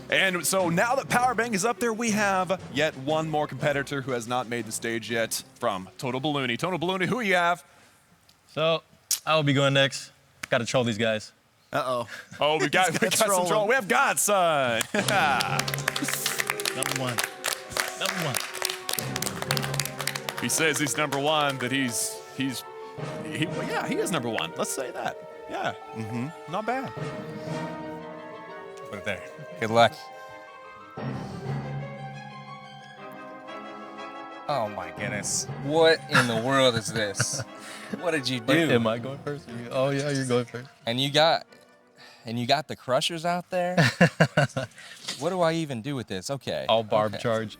And so now that Power Bang is up there, we have yet one more competitor who has not made the stage yet from Total Ballooney. Total Ballooney, who you have? So I will be going next. Got to troll these guys. Uh-oh. Oh, we got some troll. We have Godson. Number one. Number one. He says he's number one, but he is number one. Let's say that. Yeah. Not bad. Put it there. Good luck. Oh my goodness. What in the world is this? What did you do? Wait, am I going first? Oh yeah, you're going first. And you got the crushers out there? What do I even do with this? Okay. All barb charge.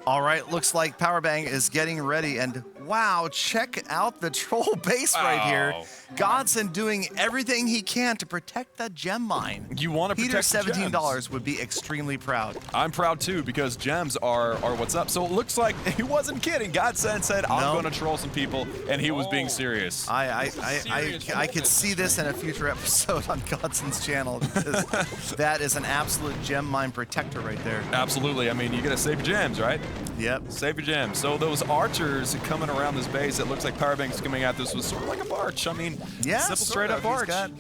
All right, looks like Power Bang is getting ready, and wow, check out the troll base right here. Godson doing everything he can to protect that gem mine. You want to protect Peter, the $17 gems. would be extremely proud. I'm proud too because gems are what's up. So it looks like he wasn't kidding. Godson said, "I'm going to troll some people," and he was being serious. I could see this in a future episode on Godson's channel because that is an absolute gem mine protector right there. Absolutely. I mean, you got to save your gems, right? Yep. Save your gems. So those archers coming around this base, it looks like Power Bang's coming at this with sort of like a arch. I mean, yeah, simple straight up arch. He's got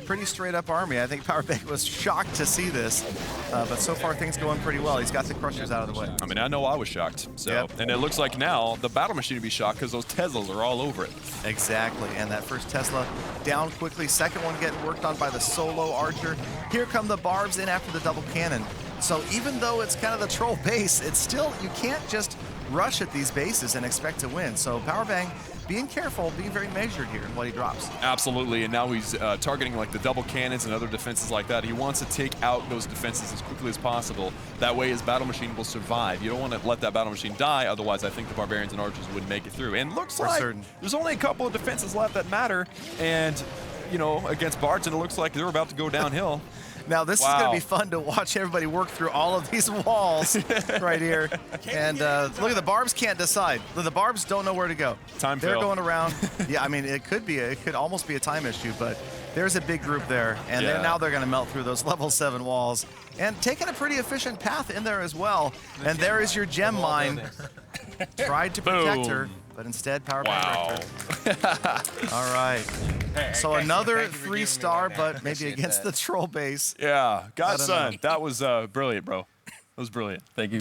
pretty straight up army. I think Power Bang was shocked to see this, but so far things going pretty well. He's got the crushers out of the way. I mean, I know I was shocked. So, and it looks like now the battle machine will be shocked because those Teslas are all over it. Exactly, and that first Tesla down quickly. Second one getting worked on by the solo archer. Here come the barbs in after the double cannon. So even though it's kind of the troll base, it's still, you can't just rush at these bases and expect to win. So Power Bang being careful, being very measured here in what he drops. Absolutely, and now he's targeting like the double cannons and other defenses like that. He wants to take out those defenses as quickly as possible. That way his battle machine will survive. You don't want to let that battle machine die, otherwise I think the Barbarians and Archers would make it through. And looks like there's only a couple of defenses left that matter, and you know, against Barton, it looks like they're about to go downhill. Now this is going to be fun to watch everybody work through all of these walls right here. And look at the barbs can't decide. The barbs don't know where to go. They're going around. Yeah, I mean it could almost be a time issue, but there's a big group there, and now they're going to melt through those level 7 walls and taking a pretty efficient path in there as well. And there is your gem mine. Tried to protect her, but instead Power Bang wrecked her. All right. So another 3-star, but maybe against the troll base. Yeah, Godson, that was brilliant, bro. That was brilliant. Thank you.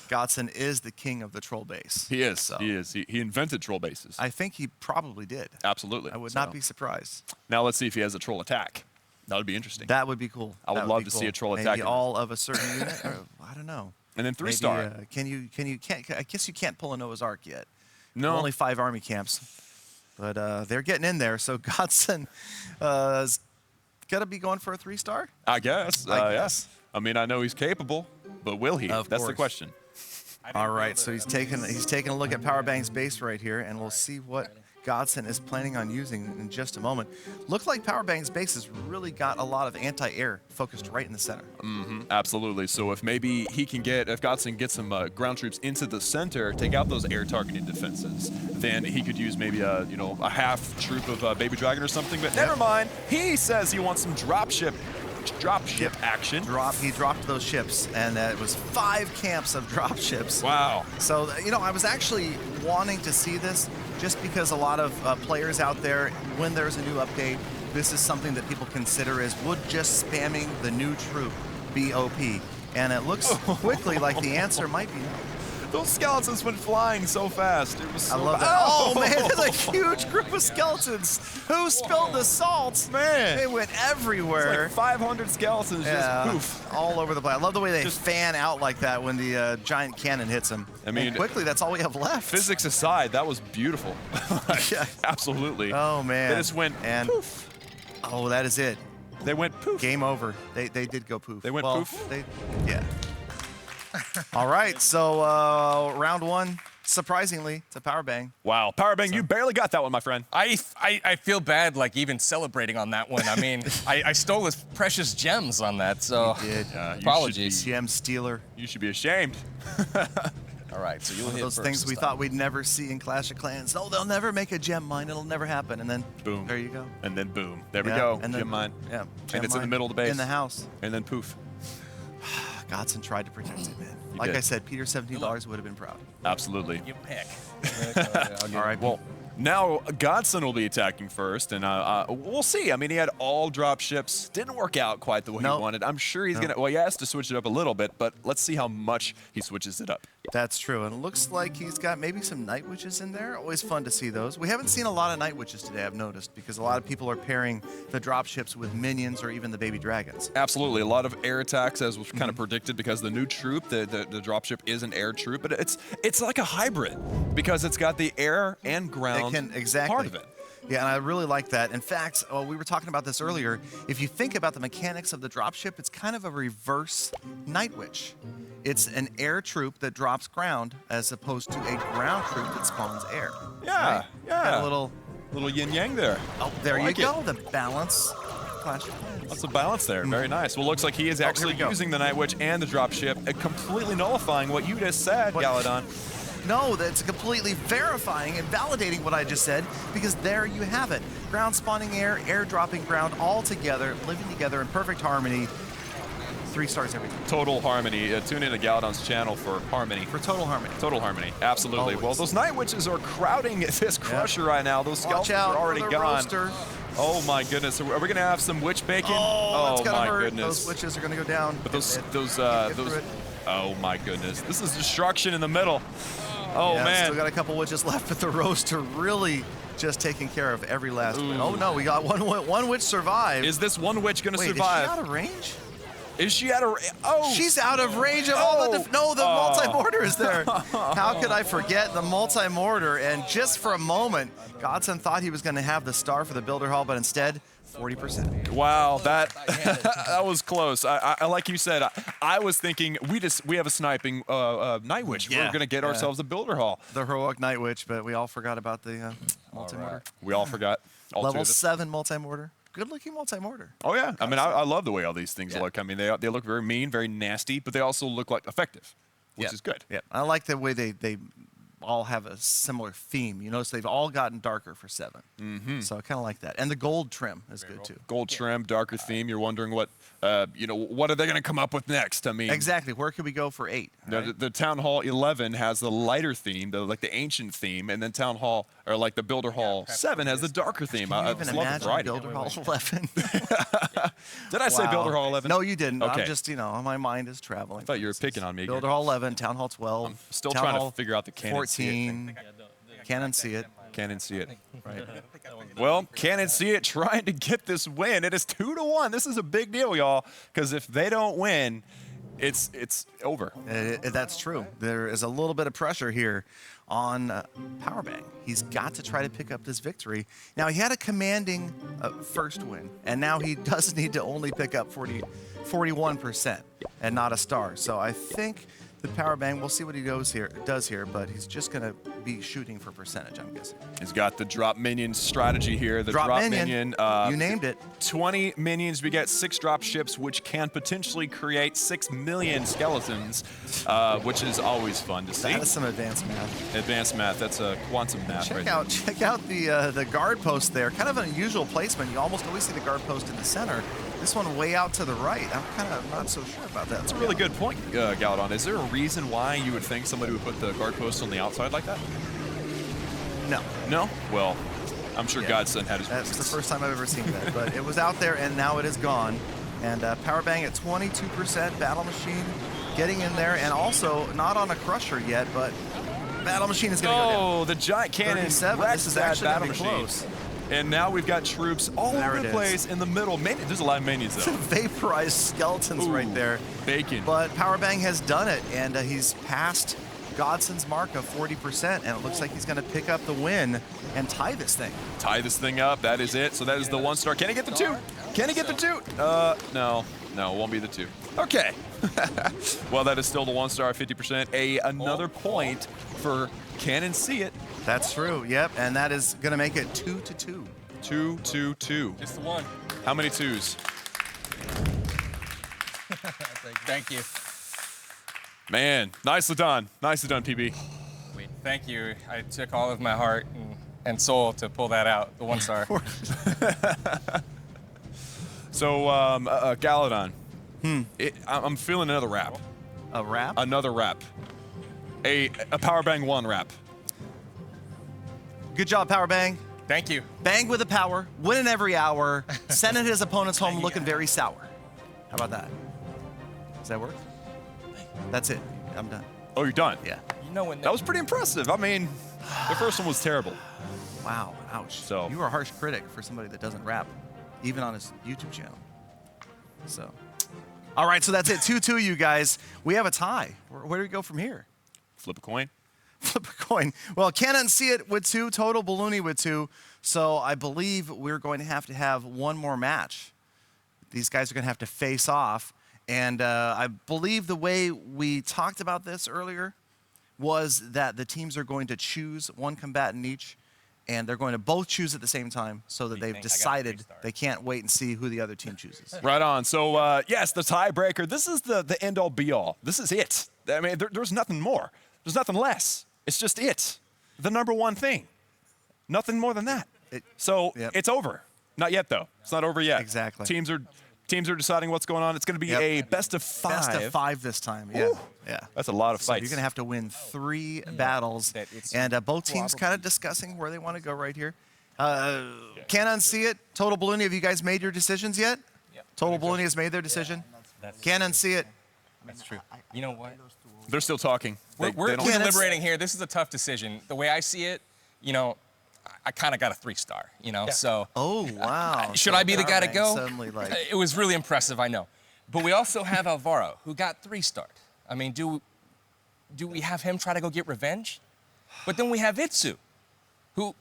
Godson is the king of the troll base. He is. So. He is. He invented troll bases. I think he probably did. Absolutely. I would not be surprised. Now let's see if he has a troll attack. That would be interesting. That would be cool. I would love to see a troll attack. Maybe all of a certain unit. I don't know. And then 3-star. I guess you can't pull a Noah's Ark yet. No. Only 5 army camps. But they're getting in there. So Godson is got to be going for a 3-star? I guess. Yes. I mean, I know he's capable, but will he? Of That's course. the question. All right, so he's taking a look at Power Bang's base right here, and we'll see what Godson is planning on using in just a moment. Look like Power Bang's base has really got a lot of anti-air focused right in the center. Absolutely. So if maybe if Godson gets some ground troops into the center, take out those air targeting defenses, then he could use maybe a half troop of Baby Dragon or something. But never mind. He says he wants some dropship action. He dropped those ships, and it was 5 camps of dropships. Wow. So, I was actually wanting to see this just because a lot of players out there, when there's a new update, this is something that people consider as would just spamming the new troop be OP? And it looks quickly like the answer might be no. Those skeletons went flying so fast. It was so I love that. Oh, man, there's a huge group of skeletons. Who spilled the salt? Man. They went everywhere. It's like 500 skeletons just poof. All over the place. I love the way they just fan out like that when the giant cannon hits them. I mean, and quickly, that's all we have left. Physics aside, that was beautiful. Yeah. Absolutely. Oh, man. They just went poof. Oh, that is it. They went poof. Game over. They did go poof. They went poof? Yeah. All right, so round one, surprisingly, it's a power bang. Wow, power bang, you barely got that one, my friend. I feel bad, like, even celebrating on that one. I mean, I stole his precious gems on that, so You did. apologies. Gem stealer. You should be ashamed. All right, so you'll One of hit those first things this we time. thought we'd never see in Clash of Clans. No, they'll never make a gem mine. It'll never happen. And then Boom. there you go. And then boom. There we Yeah, go. and then- Gem mine. yeah, And gem it's in the mine middle of the base. in the house. And then poof. Godson tried to protect it, man. You Like did. I said, Peter $17 would have been proud. Absolutely. You pick. All right, well, now Godson will be attacking first, and we'll see. I mean, he had all drop ships. Didn't work out quite the way he wanted. I'm sure he's going to, well, he has to switch it up a little bit, but let's see how much he switches it up. That's true. And it looks like he's got maybe some Night Witches in there. Always fun to see those. We haven't seen a lot of Night Witches today, I've noticed, because a lot of people are pairing the drop ships with minions or even the baby dragons. Absolutely. A lot of air attacks, as was kind of predicted, because the new troop, the dropship is an air troop, but it's like a hybrid because it's got the air and ground part of it. Yeah, and I really like that. In fact, we were talking about this earlier. If you think about the mechanics of the dropship, it's kind of a reverse Night Witch. It's an air troop that drops ground as opposed to a ground troop that spawns air. Yeah, Right? yeah. Got a little yin yang there. Oh, there I you like go. it. The balance. Clash of Clans. Lots of balance there. Very nice. Well, looks like he is actually using the Night Witch and the dropship, completely nullifying what you just said, Galadon. No, that's completely verifying and validating what I just said, because there you have it. Ground spawning air, air dropping ground, all together, living together in perfect harmony. 3 stars every time. Total harmony. Tune in to Galadon's channel for harmony. For total harmony. Total harmony. Absolutely. Always. Well, those Night Witches are crowding this Crusher right now. Those Watch skeletons out are already for the gone. roaster. Oh my goodness. Are we going to have some witch bacon? Oh, that's my gonna hurt. goodness. Those witches are gonna go down. But those Get through it. oh my goodness. This is destruction in the middle. Oh Yeah, man. Still got a couple witches left, but the roaster really just taking care of every last witch. Oh no, we got one witch survived. Is this one witch going to Wait, survive? Is she out of range? Is she out of Oh! She's out of range. But the multi-mortar is there. How could I forget the multi-mortar? And just for a moment, Godson thought he was going to have the star for the Builder Hall, but instead, 40%. Wow, that that was close. I like you said, I was thinking we have a sniping Night Witch. Yeah, We're going to get ourselves a Builder Hall. The heroic Night Witch, but we all forgot about the multi-mortar. We all forgot. All two Level of us. 7 multi-mortar. Good-looking multi-mortar. Oh yeah, I mean I love the way all these things look. I mean they look very mean, very nasty, but they also look like effective, which is good. Yeah, I like the way they all have a similar theme. You notice they've all gotten darker for 7. Mm-hmm. So I kind of like that. And the gold trim is good too. Gold trim, darker theme. You're wondering what what are they going to come up with next? I mean, Exactly. Where could we go for 8? no, the Town Hall 11 has the lighter theme, like the ancient theme, and then Town Hall or like the Builder Hall 7 has the darker theme. Can you I even just love the imagine variety. Builder Hall 11? Did I say Wow. Builder Hall 11? No, you didn't. Okay. I'm just, my mind is traveling. I thought you were picking on me again. Builder Hall 11, Town Hall 12. I'm still Town trying Hall to figure out the canon see it 14. Canon see it. Can't see it. Right. Well, can't see it trying to get this win. It is 2-1. This is a big deal, y'all, because if they don't win, it's over. That's true. There is a little bit of pressure here on Powerbang. He's got to try to pick up this victory. Now, he had a commanding first win, and now he does need to only pick up 41% and not a star. So I think the Powerbang, we'll see what he does here, but he's just going to be shooting for percentage, I'm guessing. He's got the drop minion strategy here. The Drop minion. you named it. 20 minions. We get 6 drop ships, which can potentially create 6 million skeletons, which is always fun to see. That is some advanced math. Advanced math. That's a quantum math right there. Check out the guard post there. Kind of an unusual placement. You almost always see the guard post in the center. This one way out to the right. I'm kind of not so sure about that. That's a really good point, Galadon. Is there a reason why you would think somebody would put the guard post on the outside like that? No. No? Well, I'm sure Godson had his That's reasons. the first time I've ever seen that. But it was out there, and now it is gone. And Powerbang at 22%. Battle Machine getting in there, and also not on a crusher yet, but Battle Machine is going to go down. Oh, the giant cannon. 37. This is actually Battle going to be Machine. close. And now we've got troops all over the place in the middle. There's a lot of minions, though. Vaporized skeletons right there. Bacon. But Powerbang has done it, and he's passed Godson's mark of 40%, and it looks like he's going to pick up the win and tie this thing. Tie this thing up. That is it. So that is the 1 star. Can he get the 2? Can he get the 2? No. No, it won't be the 2. Okay. Well, that is still the 1 star, 50%. Another point for Can and See It. That's true. Yep, and that is going to make it 2-2. 2-2-2. Just the 1. How many 2s? Thank you. Man, nicely done. Nicely done, PB. Thank you. I took all of my heart and soul to pull that out, the 1 star. So, Galadon. I'm feeling another rap. A rap? Another rap. A Powerbang 1 rap. Good job, Powerbang. Thank you. Bang with the power, winning every hour, sending his opponents home looking very sour. How about that? Does that work? That's it. I'm done. Oh, you're done? Yeah. You know when that was pretty impressive. I mean, the first one was terrible. Wow. Ouch. So you are a harsh critic for somebody that doesn't rap, even on his YouTube channel. So, all right. So that's it. 2-2, you guys. We have a tie. Where do we go from here? Flip a coin. Flip a coin. Well, Cannot See It with 2, Total Ballooney with 2. So I believe we're going to have one more match. These guys are going to have to face off. And I believe the way we talked about this earlier was that the teams are going to choose one combatant each, and they're going to both choose at the same time so that they've decided they can't wait and see who the other team chooses. Right on. So, yes, the tiebreaker. This is the end-all, be-all. This is it. I mean, there's nothing more. There's nothing less. It's just it. The number one thing. Nothing more than that. It's over. Not yet, though. It's not over yet. Exactly. Teams are deciding what's going on. It's going to be a best of 5. Best of 5 this time. Yeah. Yeah. That's a lot of So fights. you're going to have to win 3 battles. And both teams kind of discussing where they want to go right here. Cannot See It, Total Ballooney, have you guys made your decisions yet? Total Ballooney has made their decision. Cannot See It. That's true. You know what? They're still talking. We're deliberating here. This is a tough decision. The way I see it, I kind of got a 3-star, so. Oh, wow. Should I be the guy to go? Suddenly, It was really impressive, I know. But we also have Alvaro, who got 3-starred. I mean, do we have him try to go get revenge? But then we have Itsu, who,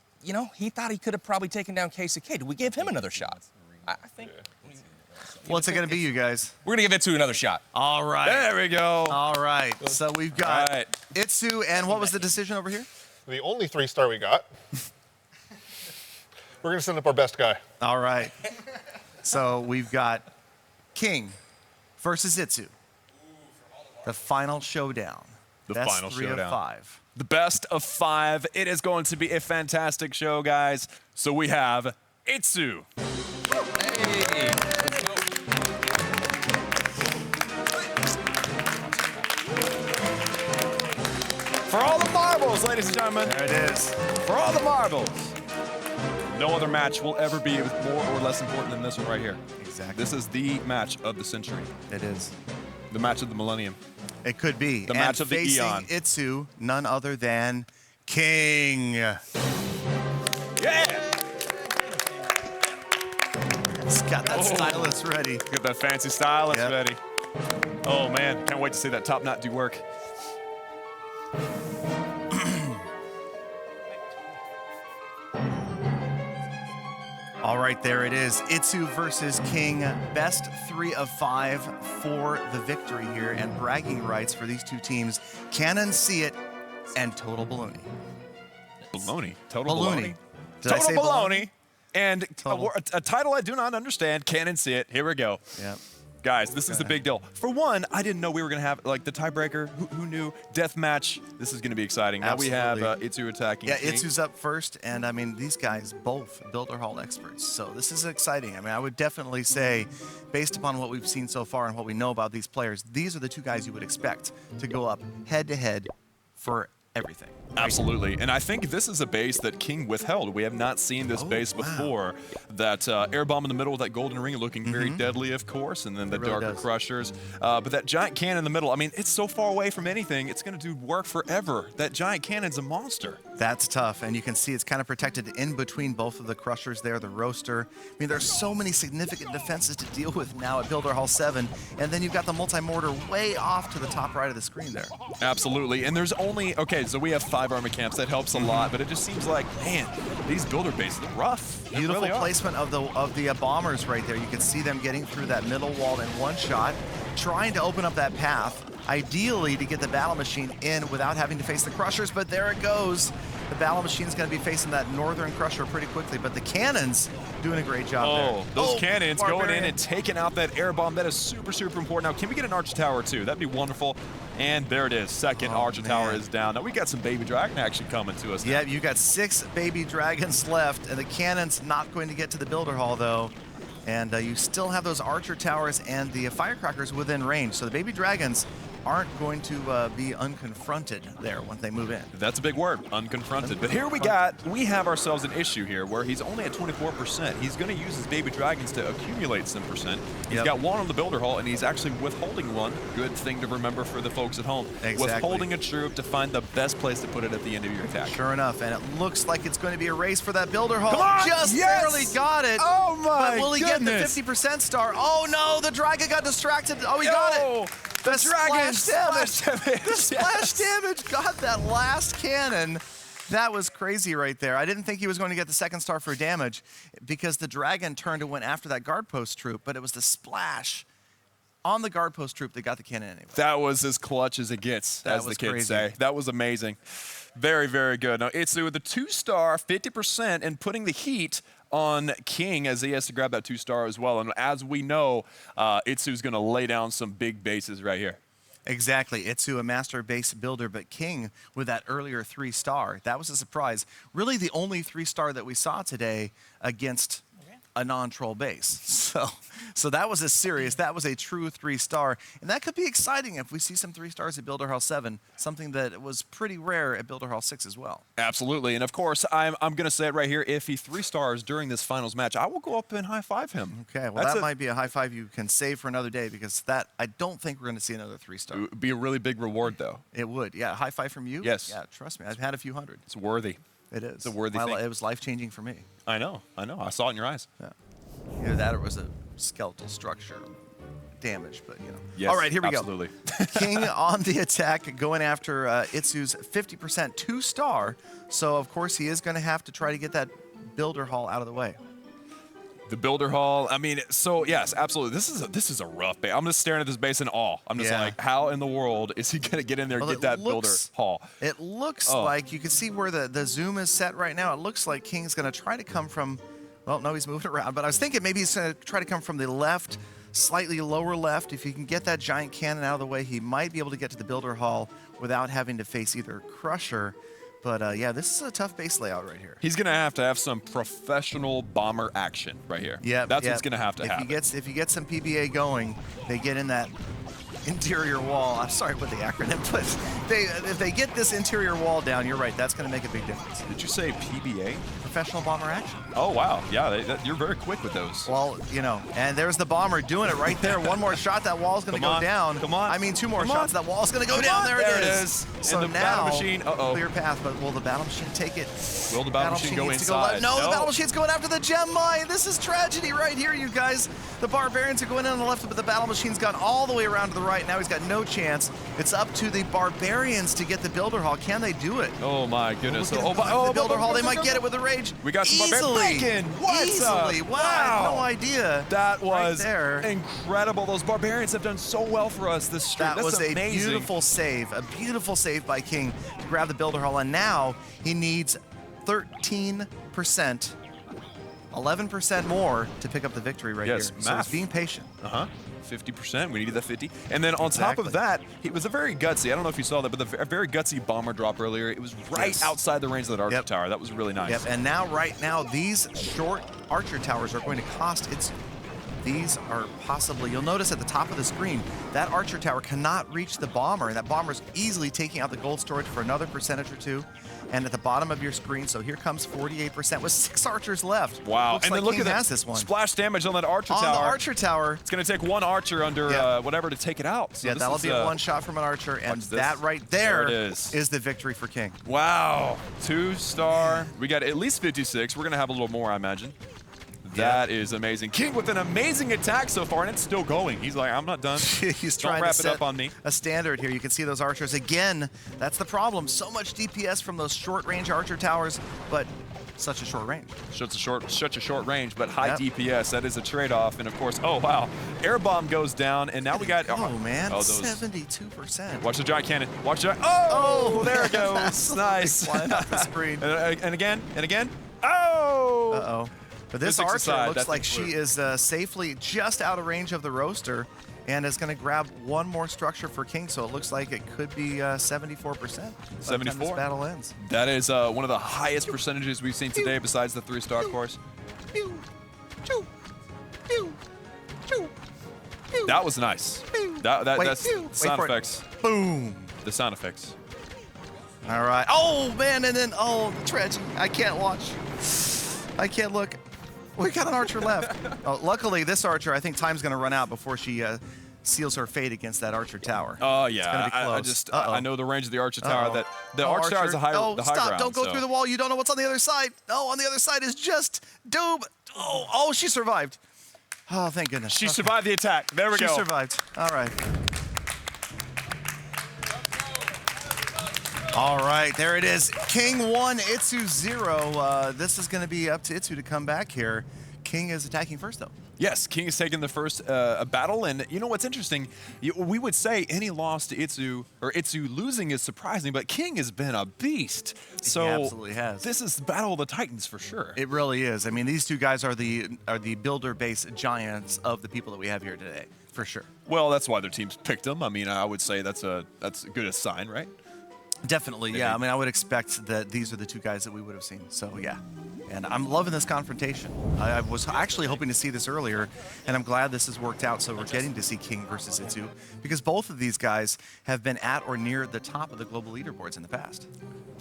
he thought he could have probably taken down KCK. Do we give him another shot? I think. What's it going to be, you guys? We're going to give Itsu another shot. All right. There we go. All right. So we've got Itsu, and what was the decision over here? The only 3-star we got. We're going to send up our best guy. All right. So we've got King versus Itsu. The final showdown. The Best final 3 showdown. of 5. The best of 5. It is going to be a fantastic show, guys. So we have Itsu. Hey. For all the marbles, ladies and gentlemen. There it is. For all the marbles. No other match will ever be more or less important than this one right here. Exactly. This is the match of the century. It is. The match of the millennium. It could be. The match of the eon. Itsu, none other than King. Yeah! He's got that stylus ready. Get that fancy stylus ready. Oh, man. Can't wait to see that top knot do work. All right, there it is. Itsu versus King. Best 3 of 5 for the victory here, and bragging rights for these two teams. Cannot See It and Total Ballooney. Baloney. Total Ballooney. baloney. Did I say Total baloney? baloney. And a title I do not understand. Cannot See It. Here we go. Yeah. Guys, this is the big deal. For one, I didn't know we were going to have the tiebreaker. Who knew? Death match. This is going to be exciting. Now we have Itsu attacking. Yeah, King. Itsu's up first, and I mean, these guys both Builder Hall experts, so this is exciting. I mean, I would definitely say, based upon what we've seen so far and what we know about these players, these are the two guys you would expect to go up head-to-head for everything. Absolutely, and I think this is a base that King withheld. We have not seen this base before. That air bomb in the middle with that golden ring looking very deadly, of course, and then the really darker does. crushers. But that giant cannon in the middle, I mean, it's so far away from anything, it's going to do work forever. That giant cannon's a monster. That's tough, and you can see it's kind of protected in between both of the crushers there, the roaster. I mean, there's so many significant defenses to deal with now at Builder Hall 7, and then you've got the multi-mortar way off to the top right of the screen there. Absolutely, and there's only, okay, so we have 5 armor camps, that helps a lot, but it just seems like, man, these builder bases are rough. They Beautiful really are. placement of the bombers right there. You can see them getting through that middle wall in one shot, trying to open up that path, ideally to get the battle machine in without having to face the crushers, but there it goes. The battle machine is going to be facing that northern crusher pretty quickly, but the cannons doing a great job there. Those cannons going in Barbarian. and taking out that air bomb. That is super, super important. Now, can we get an Archer Tower too? That'd be wonderful. And there it is. Second Archer Tower is down. Now, we got some Baby Dragon action coming to us now. Yeah, you got 6 baby dragons left, and the cannon's not going to get to the Builder Hall, though. And you still have those Archer Towers and the firecrackers within range. So the baby dragons aren't going to be unconfronted there once they move in. That's a big word, unconfronted. But here we have ourselves an issue here where he's only at 24%. He's going to use his baby dragons to accumulate some percent. He's got 1 on the Builder Hall, and he's actually withholding 1. Good thing to remember for the folks at home. Exactly. Withholding a troop to find the best place to put it at the end of your attack. Sure enough, and it looks like it's going to be a race for that Builder Hall. Come on! Just Yes! barely got it. Oh my But will he goodness. get the 50% star? Oh no, the dragon got distracted. Oh, he got it. The dragon splash damage. The splash Yes. damage got that last cannon. That was crazy right there. I didn't think he was going to get the 2nd star for damage because the dragon turned and went after that guard post troop, but it was the splash on the guard post troop that got the cannon anyway. That was as clutch as it gets, That as the was kids crazy. say. That was amazing. Very, very good. Now, Itsu with the 2-star, 50%, and putting the heat on King as he has to grab that 2-star as well. And as we know, Itsu's going to lay down some big bases right here. Exactly. Itsu, a master base builder, but King with that earlier 3-star. That was a surprise. Really the only 3-star that we saw today against a non-troll base. So that was that was a true 3-star. And that could be exciting if we see some 3-stars at Builder Hall 7, something that was pretty rare at Builder Hall 6 as well. Absolutely. And of course, I'm going to say it right here. If he 3-stars during this finals match, I will go up and high-five him. Okay, well, that might be a high-five you can save for another day because that I don't think we're going to see another 3-star. It would be a really big reward, though. It would, yeah. High-five from you? Yes. Yeah, trust me. I've had a few hundred. It's worthy. It is. It's a worthy thing. It was life-changing for me. I know. I saw it in your eyes. Yeah. Either that or it was a skeletal structure damage, but you know. Yes, all right, here we absolutely. go. King on the attack, going after Itsu's 50% 2-star. So, of course, he is going to have to try to get that Builder Hall out of the way. The Builder Hall, I mean, so yes, absolutely. This is a rough base. I'm just staring at this base in awe. I'm just like, how in the world is he going to get in there and get that Builder Hall? It looks like, you can see where the zoom is set right now. It looks like King's going to try to come from, well, no, he's moving around. But I was thinking maybe he's going to try to come from the left, slightly lower left. If he can get that giant cannon out of the way, he might be able to get to the Builder Hall without having to face either Crusher. But yeah, this is a tough base layout right here. He's going to have some professional bomber action right here. Yeah, That's what's going to have to happen. If he gets some PBA going, they get in that interior wall. I'm sorry with the acronym, but if they get this interior wall down, you're right, that's going to make a big difference. Did you say PBA? Professional bomber action. Oh, wow. Yeah, you're very quick with those. Well, you know, and there's the bomber doing it right there. One more shot, that wall's going to go down. Come on. I mean, 2 more shots, that wall's going to go down. There it is. So and the now, battle machine, clear path, but will the battle machine take it? Will the battle machine go needs to go inside? left. No, the battle machine's going after the gem mine. This is tragedy right here, you guys. The Barbarians are going in on the left, but the battle machine's gone all the way around to the right. Now he's got no chance. It's up to the Barbarians to get the Builder Hall. Can they do it? Oh, my goodness. The Builder Hall, they might get it with the rage. We got some Barbarians. Easily. Wow, I had no idea. That was right there. incredible. Those Barbarians have done so well for us this stream. That was amazing. a beautiful save by King to grab the Builder Hall, and now he needs 13%, 11% more to pick up the victory right here. So he's being patient. 50%. We needed that 50. And then on top of that, it was a very gutsy. I don't know if you saw that, but a very gutsy bomber drop earlier. It was right outside the range of that Archer Tower. That was really nice. Yep. And now, right now, these short Archer Towers are going to cost these are possibly, you'll notice at the top of the screen, that archer tower cannot reach the bomber, and that bomber's easily taking out the gold storage for another percentage or two. And at the bottom of your screen, so here comes 48% with 6 archers left. Wow. Looks and like then look King at that has this one. splash damage on that archer On tower. the archer tower. It's going to take one archer under whatever to take it out. So Yeah, this that'll is, be a one shot from an archer, and this. that right there There it is the victory for King. Wow. 2-star. We got at least 56. We're going to have a little more, I imagine. That is amazing. King with an amazing attack so far, and it's still going. He's like, I'm not done. He's Don't trying wrap to it set up on me. a standard here. You can see those archers again. That's the problem. So much DPS from those short-range archer towers, but such a short range. Such a short range, but high Yep. DPS. That is a trade-off. And of course, oh wow, air bomb goes down, and now we got. Oh man, those. 72%. Watch the giant cannon. Watch the. Oh, there it goes. That's Nice. flying off the screen. and again, and again. Oh. Uh-oh. But this Physics archer aside, looks that like thing's she is safely just out of range of the roaster and is going to grab one more structure for King, so it looks like it could be 74% by the time 74. this battle ends. That is one of the highest percentages we've seen today, besides the 3-star course. That was nice. That's sound effects. Boom. The sound effects. All right. Oh, man, and then, oh, the tragedy. I can't watch. I can't look. We got an archer left. Oh, luckily, this archer, I think time's going to run out before she seals her fate against that archer tower. Oh, It's yeah. gonna be I close. I know the range of the archer tower. Uh-oh. That The Oh, archer tower is the high Oh, stop. stop. Don't go so. through the wall. You don't know what's on the other side. No, on the other side is just doom. Oh, she survived. Oh, thank goodness. She survived the attack. There we go. She survived. All right. All right, there it is. King 1, Itsu 0. This is going to be up to Itsu to come back here. King is attacking first, though. Yes, King is taking the first battle, and you know what's interesting? We would say any loss to Itsu, or Itsu losing is surprising, but King has been a beast. So he absolutely has. This is the Battle of the Titans for sure. It really is. I mean, these two guys are the builder-based giants of the people that we have here today, for sure. Well, that's why their teams picked them. I mean, I would say that's a good a sign, right? Definitely, yeah. I mean, I would expect that these are the two guys that we would have seen. So, yeah. And I'm loving this confrontation. I was actually hoping to see this earlier, and I'm glad this has worked out. So we're getting to see King versus Itsu, because both of these guys have been at or near the top of the global leaderboards in the past.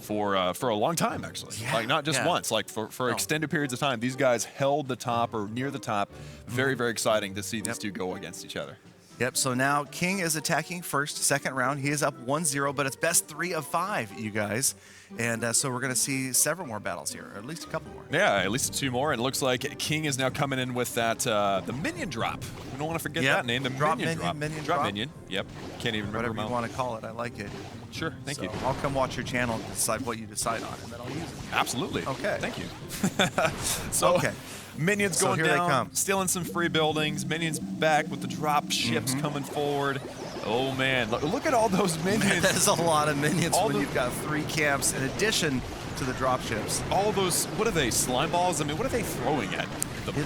For a long time, actually. Yeah, like, not just once. Like, for extended periods of time, these guys held the top or near the top. Very, very exciting to see these two go against each other. Yep, so now King is attacking first, second round. He is up 1-0, but it's best 3 of 5, you guys. And so we're going to see several more battles here, or at least a couple more. Yeah, at least 2 more. And it looks like King is now coming in with that the minion drop. We don't want to forget that name, the minion drop. Drop minion. Yep. Can't even remember. Whatever you want to call it, I like it. Sure, thank you. I'll come watch your channel and decide what you decide on, and then I'll use it. Absolutely. Okay. Thank you. So, okay. Minions So going here they down, come. stealing some free buildings. Minions back with the drop ships coming forward. Oh, man. Look at all those minions. There's a lot of minions All when the- you've got 3 camps in addition to the drop ships. All those, what are they, slime balls? I mean, what are they throwing at?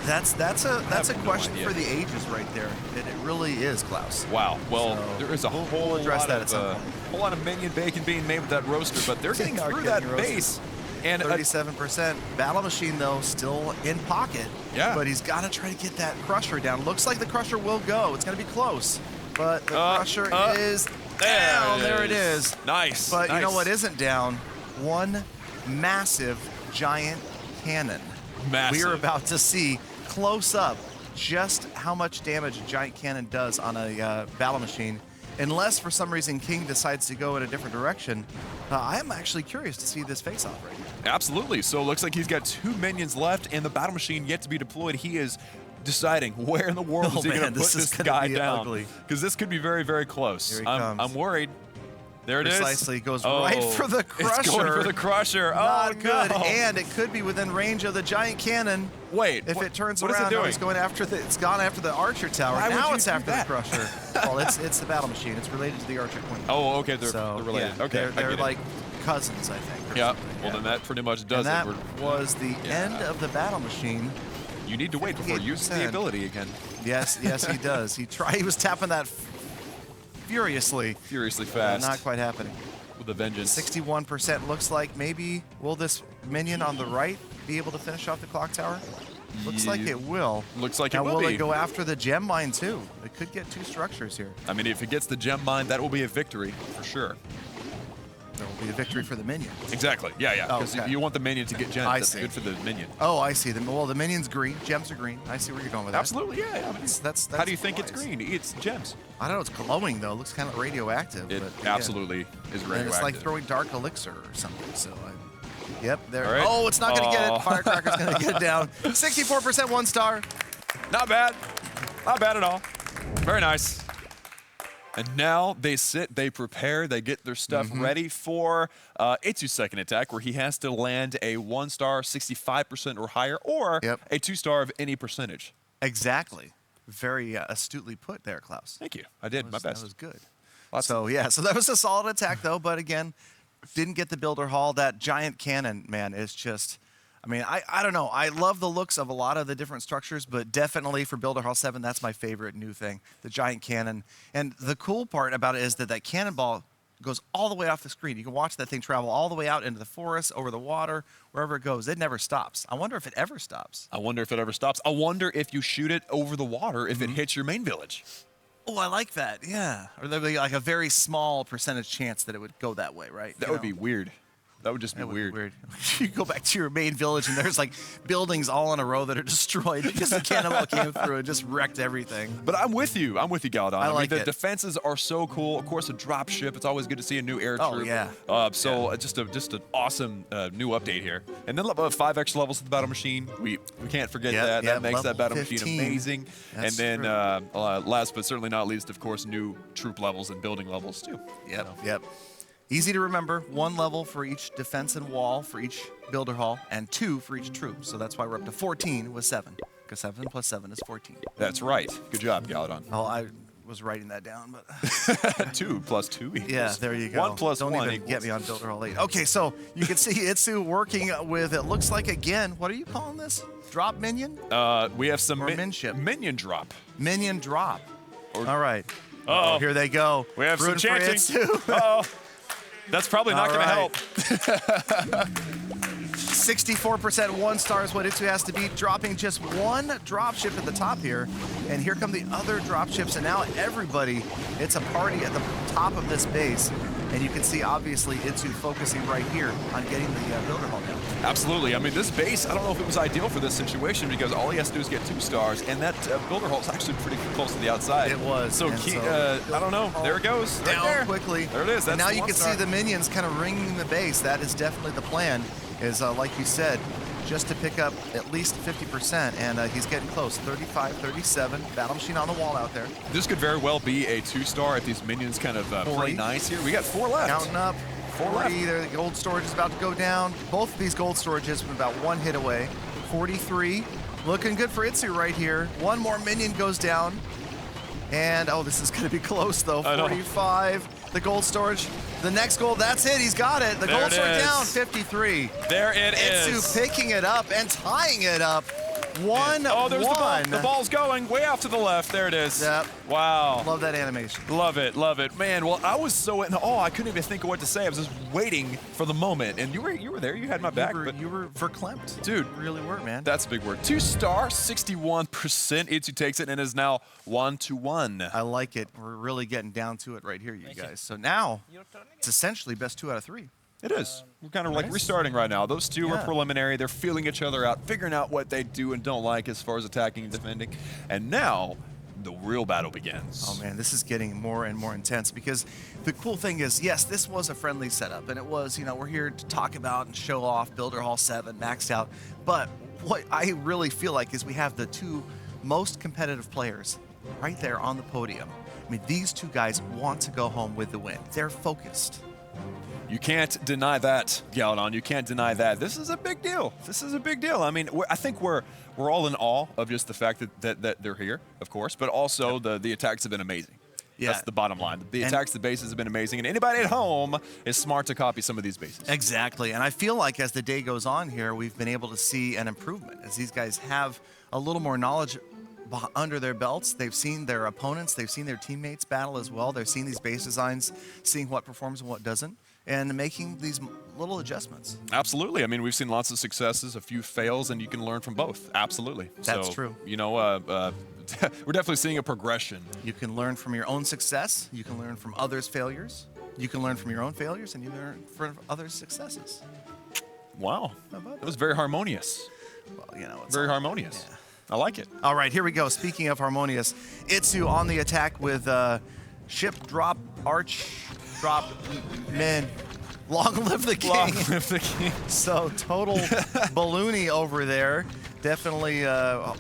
That's a no question idea. for the ages right there. It really is, Klaus. Wow. Well, So, there is a whole address lot that of at some point. whole lot of minion bacon being made with that roaster, but they're getting They are through getting that roasted. base. And 37%. Battle Machine, though, still in pocket. Yeah. But he's got to try to get that Crusher down. Looks like the Crusher will go. It's going to be close. But the Crusher is down. There it is. Nice. But you know nice. what isn't down? One massive giant cannon. Massive. We are about to see close up just how much damage a giant cannon does on a Battle Machine. Unless for some reason King decides to go in a different direction, I am actually curious to see this face-off right here. Absolutely. So it looks like he's got 2 minions left and the battle machine yet to be deployed. He is deciding where in the world is he going to put this guy down. Because this could be very, very close. Here he I'm comes. worried. There it is. Precisely. Goes right for the Crusher. It's going for the Crusher. Not good. No. And it could be within range of the giant cannon. Wait. If it turns what is it around, doing? it's going after it's gone after the Archer Tower. Why would now you it's do after that? the Crusher. Well, it's the Battle Machine. It's related to the Archer Queen. Oh, okay. They're related. Yeah, okay. They're I get like cousins, I think. it. Yeah. Well, then that pretty much does And it. that was the end of the Battle Machine. You need to wait before using the 58%. ability again. Yes, he does. He was tapping that furiously. Furiously fast. Not quite happening. With a vengeance. 61% looks like maybe will this minion on the right be able to finish off the clock tower? Looks like it will. Looks like now, it will be. Will it go after the gem mine too? It could get 2 structures here. I mean, if it gets the gem mine, that will be a victory for sure. There will be a victory for the minion. Exactly. Yeah, yeah. Because Okay. you want the minion to get gems. I That's see. good for the minion. Oh, I see. Well, the minion's green. Gems are green. I see where you're going with that. Absolutely, yeah. I mean, That's how do you think wise. it's green? It's gems. I don't know. It's glowing though. It looks kind of radioactive. It but, yeah. absolutely is radioactive. And it's like throwing dark elixir or something. So, yep. There. All right. Oh, it's not going to get Oh. it. Firecracker's going to get it down. 64% 1 star. Not bad. Not bad at all. Very nice. And now they sit, they prepare, they get their stuff ready for Itsu's second attack, where he has to land a 1 star, 65% or higher, or a 2 star of any percentage. Exactly. Very astutely put there, Klaus. Thank you. I did my best. That was good. So that was a solid attack though, but again, didn't get the builder hall. That giant cannon, man, is just, I mean, I don't know. I love the looks of a lot of the different structures, but definitely for Builder Hall 7, that's my favorite new thing, the giant cannon. And the cool part about it is that cannonball goes all the way off the screen. You can watch that thing travel all the way out into the forest, over the water, wherever it goes. It never stops. I wonder if it ever stops. I wonder if it ever stops. I wonder if you shoot it over the water, if it hits your main village. Oh, I like that. Yeah. Or there'd be like a very small percentage chance that it would go that way, right? That would be weird. That would just be weird. You go back to your main village and there's like buildings all in a row that are destroyed because the cannonball came through and just wrecked everything. But I'm with you. I'm with you, Galadon. I like mean, the it. defenses are so cool. Of course, a drop ship. It's always good to see a new air troop. Oh, yeah. Just an awesome new update here. And then 5 extra levels of the battle machine. We can't forget that. That makes that battle 15. machine amazing. That's and then last but certainly not least, of course, new troop levels and building levels too. Yep. Easy to remember, 1 level for each defense and wall for each builder hall, and 2 for each troop. So that's why we're up to 14 with 7, because 7 plus 7 is 14. That's right. Good job, Galadon. Oh, I was writing that down, but 2 plus 2 equals. yeah, there you go. 1 plus Don't 1 even equals. get me on builder hall 8. Okay, so you can see Itsu working with, it looks like again, what are you calling this? Drop minion? We have some minship. Minion drop. Minion drop. All right. Uh-oh. Here they go. We have Rooting some for chanting. Itsu. Uh-oh. That's probably not All going to right. help. 64% 1 star is what Itsu has to beat, dropping just 1 dropship at the top here. And here come the other dropships, and now everybody, it's a party at the top of this base. And you can see, obviously, Itsu focusing right here on getting the builder hall down. Absolutely. I mean, this base, I don't know if it was ideal for this situation because all he has to do is get 2 stars, and that builder hall is actually pretty close to the outside. It was. So, And I don't know. There it goes. Right Down there. quickly. There it is. That's And now the you 1 can star. see the minions kind of ringing the base. That is definitely the plan, is like you said, just to pick up at least 50%. And he's getting close. 35, 37. Battle machine on the wall out there. This could very well be a 2 star if these minions kind of play nice here. We got 4 left. Counting up. 4 40 left. there. The gold storage is about to go down. Both of these gold storages from about 1 hit away. 43. Looking good for Itsu right here. 1 more minion goes down. And, oh, this is going to be close, though. I know. 45. The gold storage. The next gold, that's it. He's got it. The There gold it storage is. down. 53. There it Itsu is. picking it up and tying it up. 1-1. Oh, there's the ball. The ball's going way off to the left. There it is. Yep. Wow. Love that animation. Love it, love it. Man, well, I was so in awe, I couldn't even think of what to say. I was just waiting for the moment. And you were there, you had my back. You were verklempt. Dude. You really were, man. That's a big word. 2 star, 61%. Itsu takes it and is now 1-1. I like it. We're really getting down to it right here, you guys. So now, it's essentially best 2 out of 3. It is. We're kind of like restarting right now. Those 2 are Yeah. preliminary. They're feeling each other out, figuring out what they do and don't like as far as attacking and defending. And now, the real battle begins. Oh man, this is getting more and more intense because the cool thing is, yes, this was a friendly setup and it was, we're here to talk about and show off Builder Hall 7 maxed out. But what I really feel like is we have the 2 most competitive players right there on the podium. I mean, these 2 guys want to go home with the win. They're focused. You can't deny that, Galadon. You can't deny that. This is a big deal. This is a big deal. I mean, I think we're all in awe of just the fact that they're here, of course, but also the attacks have been amazing. Yeah. That's the bottom line. The attacks, the bases have been amazing, and anybody at home is smart to copy some of these bases. Exactly, and I feel like as the day goes on here, we've been able to see an improvement as these guys have a little more knowledge under their belts. They've seen their opponents, they've seen their teammates battle as well. They've seen these base designs, seeing what performs and what doesn't. and making these little adjustments. Absolutely. I mean, we've seen lots of successes, a few fails, and you can learn from both. Absolutely. That's so, true. You know, we're definitely seeing a progression. You can learn from your own success. You can learn from others' failures. You can learn from your own failures, and you learn from others' successes. Wow. It was very harmonious. Well, you know, it's very harmonious. Yeah. I like it. All right, here we go. Speaking of harmonious, Itsu on the attack with ship drop, arch drop, min. Long live the king. Long live the king. So total Ballooney over there. Definitely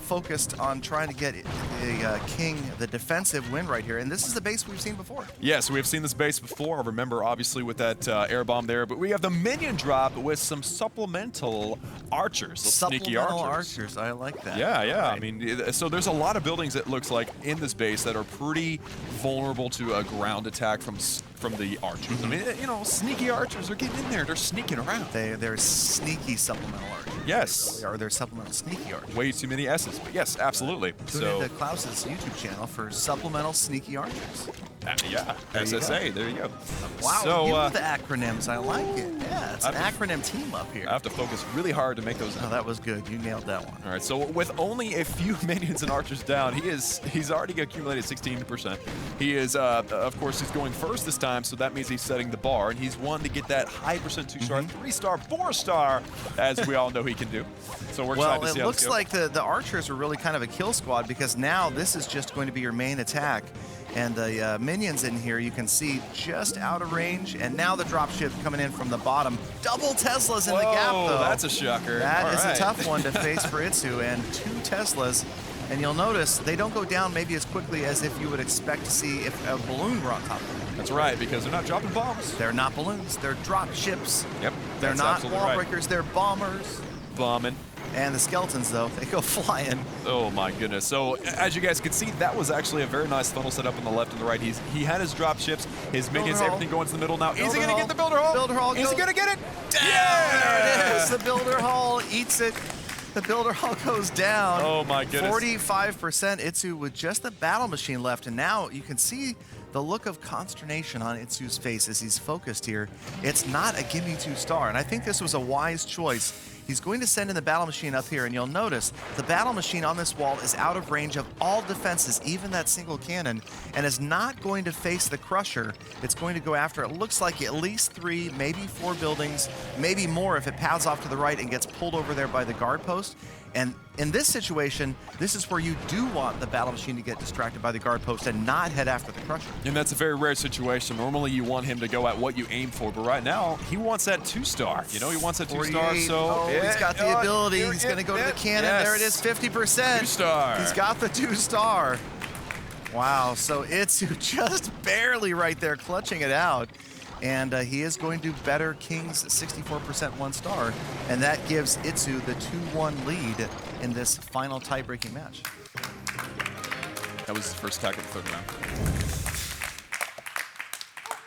focused on trying to get the king the defensive win right here. And this is the base we've seen before. Yes, we've seen this base before. I remember, obviously, with that air bomb there. But we have the minion drop with some supplemental archers. Sneaky archers. I like that. Yeah, yeah. Right. I mean, so there's a lot of buildings, it looks like, in this base that are pretty vulnerable to a ground attack from the archers. I mean, you know, sneaky archers are getting in there. They're sneaking around. They're sneaky supplemental archers. Yes. Or they're supplemental sneaky archers. Way too many S's, but yes, absolutely. Tune into Klaus's YouTube channel for supplemental sneaky archers. Yeah, SSA, there you go. Wow, so, you know the acronyms, I like it. Yeah, it's an acronym team up here. I have to focus really hard to make those. Oh, that was good. You nailed that one. All right, so with only a few minions and archers down, he's already accumulated 16%. He is, of course, he's going first this time, so that means he's setting the bar, and he's one to get that high percent 2-star, 3-star, 4-star, as we all know he can do. So we're excited to see how looks like the archers are really kind of a kill squad, because now this is just going to be your main attack. And the minions in here, you can see just out of range. And now the dropship coming in from the bottom. Double Teslas in the gap, though. That's a shocker. That is a tough one to face for Itsu. And 2 Teslas. And you'll notice they don't go down maybe as quickly as if you would expect to see if a balloon were on top of them. That's right, because they're not dropping bombs. They're not balloons. They're drop ships. Yep. They're not wall breakers. They're bombers. Bombing. And the skeletons, though, they go flying. Oh, my goodness. So, as you guys can see, that was actually a very nice funnel set up on the left and the right. He had his drop ships, his minions, everything going to the middle. Now, is he going to get the Builder Hall? Builder Hall. Is he going to get it? Yeah! There it is. The Builder Hall eats it. The Builder Hall goes down. Oh, my goodness. 45% Itsu with just the battle machine left. And now you can see the look of consternation on Itsu's face as he's focused here. It's not a gimme 2-star. And I think this was a wise choice. He's going to send in the battle machine up here, and you'll notice the battle machine on this wall is out of range of all defenses, even that single cannon, and is not going to face the Crusher. It's going to go after, it looks like, at least 3, maybe 4 buildings, maybe more if it pads off to the right and gets pulled over there by the guard post. And in this situation, this is where you do want the battle machine to get distracted by the guard post and not head after the Crusher. And that's a very rare situation. Normally, you want him to go at what you aim for, but right now, he wants that 2-star. You know, he wants that 2-star, so... he's got the ability. He's going to go to the cannon. Yes. There it is, 50%. 2-star. He's got the 2-star. Wow, so Itsu just barely right there clutching it out. And he is going to better King's 64% 1-star. And that gives Itsu the 2-1 lead in this final tie-breaking match. That was his first attack of the 3rd round.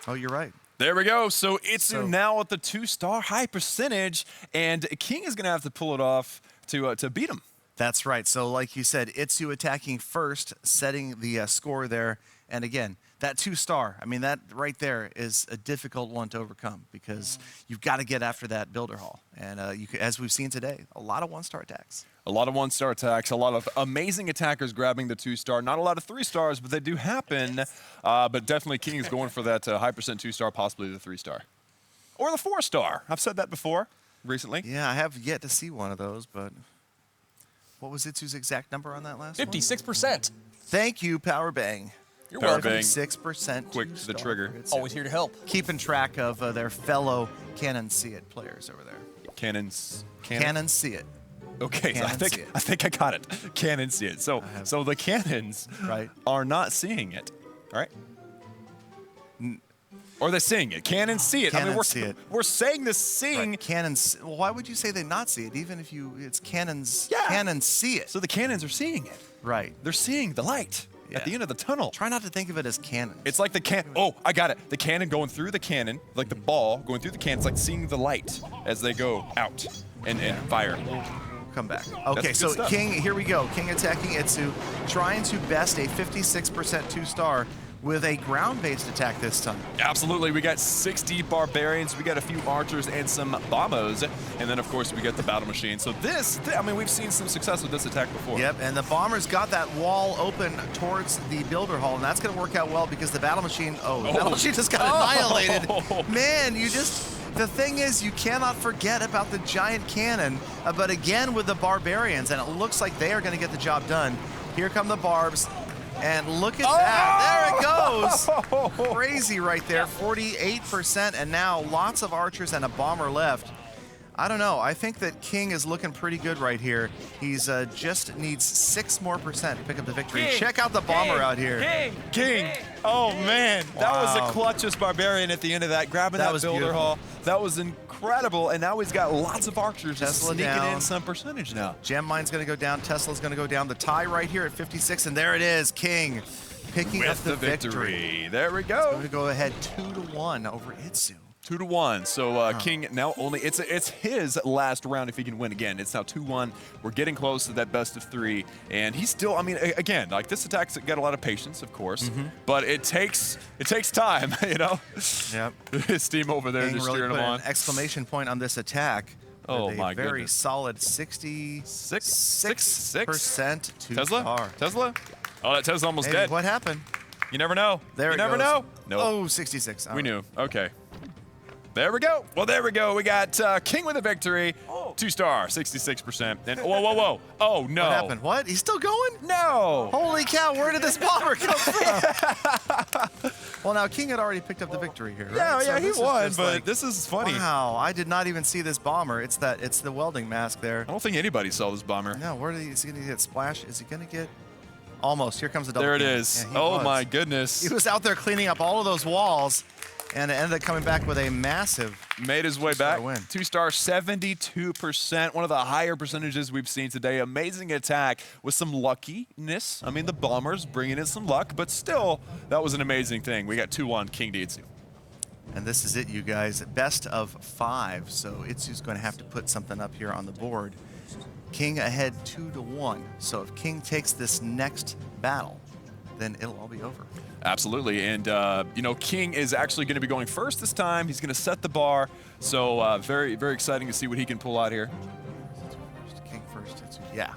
Oh, you're right. There we go. So Itsu now at the 2-star, high percentage. And King is going to have to pull it off to beat him. That's right. So like you said, Itsu attacking first, setting the score there. And again, that 2-star, I mean, that right there is a difficult one to overcome because you've got to get after that Builder Hall. And as we've seen today, a lot of 1-star attacks. A lot of 1-star attacks, a lot of amazing attackers grabbing the 2-star. Not a lot of 3-stars, but they do happen. But definitely King is going for that high percent 2-star, possibly the 3-star. Or the 4-star. I've said that before recently. Yeah, I have yet to see one of those, but what was Itsu's exact number on that last 56%. Thank you, Power Bang. You're welcome. 6% quick to the trigger. Always here to help. Keeping track of their fellow Cannon See It players over there. Cannon See It. Okay, so I think I got it. Cannon See It. So the cannons are not seeing it, right? Or they're seeing it. Cannons see it. Cannons see it. We're saying this seeing. Right. Cannons. Well, why would you say they not see it? Even if it's cannons. Yeah. Cannons see it. So the cannons are seeing it. Right. They're seeing the light at the end of the tunnel. Try not to think of it as cannons. It's like the cannon. Oh, I got it. The cannon going through the cannon, like the ball going through the cannon. It's like seeing the light as they go out and fire. Come back. Okay, so King, here we go. King attacking Itsu, trying to best a 56% 2-star with a ground-based attack this time. Absolutely. We got 60 Barbarians, we got a few Archers and some Bombos, and then of course we got the Battle Machine. So I mean, we've seen some success with this attack before. Yep, and the Bombers got that wall open towards the Builder Hall, and that's going to work out well because the Battle Machine, the Battle Machine just got annihilated. Man, the thing is, you cannot forget about the giant cannon, but again with the Barbarians, and it looks like they are going to get the job done. Here come the Barbs, and look at that. There it goes. Crazy right there, 48%, and now lots of Archers and a Bomber left. I don't know. I think that King is looking pretty good right here. He's just needs 6% more to pick up the victory. King, Check out the Bomber out here. King. Oh, man. That was the clutchest Barbarian at the end of that, grabbing that Builder Hall. That was incredible, and now he's got lots of Archers just sneaking in some percentage now. Gem Mine's going to go down. Tesla's going to go down. The tie right here at 56, and there it is. King picking up the victory. There we go. He's going to go ahead 2-1 over Itsu. 2-1. So King now only it's his last round if he can win again. It's now 2-1. We're getting close to that best of 3, and he's still. I mean, again, like this attack's got a lot of patience, of course, but it takes time, you know. Yep. His team over there just really cheering him on. An exclamation point on this attack. Oh my goodness. Very solid 66% to Tesla. Oh, that Tesla almost dead. What happened? You never know. There you it never goes. know. Nope. Oh, 66. We knew. Okay. There we go. Well, there we go. We got King with a victory. 2-star, 66%. And whoa. Oh, no. What happened? What? He's still going? No. Holy cow, where did this Bomber come from? Well, now, King had already picked up the victory here, right? Yeah, he won, but this is funny. Wow, I did not even see this Bomber. It's the welding mask there. I don't think anybody saw this Bomber. No, is he going to get splash? Is he going to get... Almost. Here comes the double. There it king. is. Yeah, oh, my goodness. He was out there cleaning up all of those walls, and it ended up coming back with a massive... Made his way back. Win. 2-star, 72%. One of the higher percentages we've seen today. Amazing attack with some luckiness. I mean, the Bombers bringing in some luck, but still, that was an amazing thing. We got 2-1 King to Itsu. And this is it, you guys. Best of 5. So Itsu's going to have to put something up here on the board. King ahead 2-1. So if King takes this next battle, then it'll all be over. Absolutely, and you know, King is actually going to be going first this time. He's going to set the bar, so very, very exciting to see what he can pull out here. King first, Itsu. Yeah.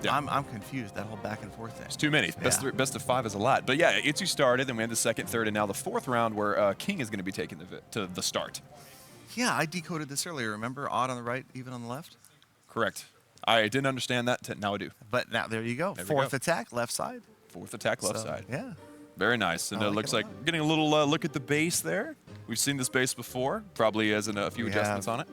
I'm confused, that whole back and forth thing. It's too many. Best of 5 is a lot. But yeah, Itsu started, then we had the second, third, and now the 4th round where King is going to be taking to the start. Yeah, I decoded this earlier. Remember, odd on the right, even on the left? Correct. I didn't understand that. Now I do. But now there you go. 4th attack, left side. 4th attack, left side. Yeah. Very nice. And it looks like getting a little look at the base there. We've seen this base before. Probably has a few adjustments on it.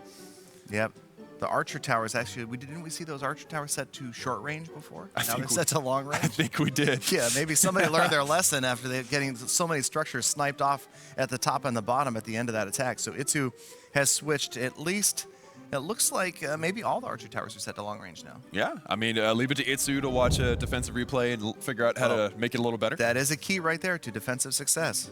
Yep. The Archer Towers actually, didn't we see those Archer Towers set to short range before? I now think they're set to long range? I think we did. Yeah, maybe somebody learned their lesson after they're getting so many structures sniped off at the top and the bottom at the end of that attack. So Itsu has switched at least... It looks like maybe all the Archer Towers are set to long range now. Yeah, I mean, leave it to Itsu to watch a defensive replay and figure out how to make it a little better. That is a key right there to defensive success.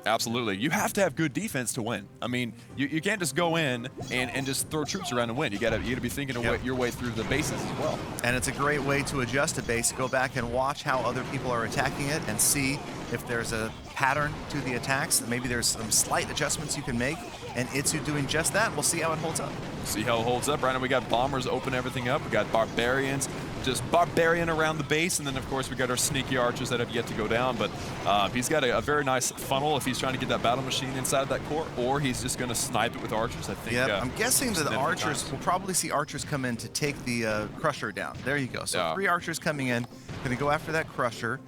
Absolutely. You have to have good defense to win. I mean, you can't just go in and just throw troops around and win. You gotta be thinking your way through the bases as well. And it's a great way to adjust a base. Go back and watch how other people are attacking it and see if there's a pattern to the attacks. Maybe there's some slight adjustments you can make. And Itsu doing just that. We'll see how it holds up. See how it holds up. Right now we got Bombers open everything up. We got Barbarians, just Barbarian around the base. And then, of course, we got our sneaky Archers that have yet to go down. But he's got a very nice funnel if he's trying to get that Battle Machine inside that core, or he's just going to snipe it with Archers, I think. Yeah, I'm guessing that the Archers, we'll probably see Archers come in to take the Crusher down. There you go. So 3 Archers coming in, going to go after that Crusher.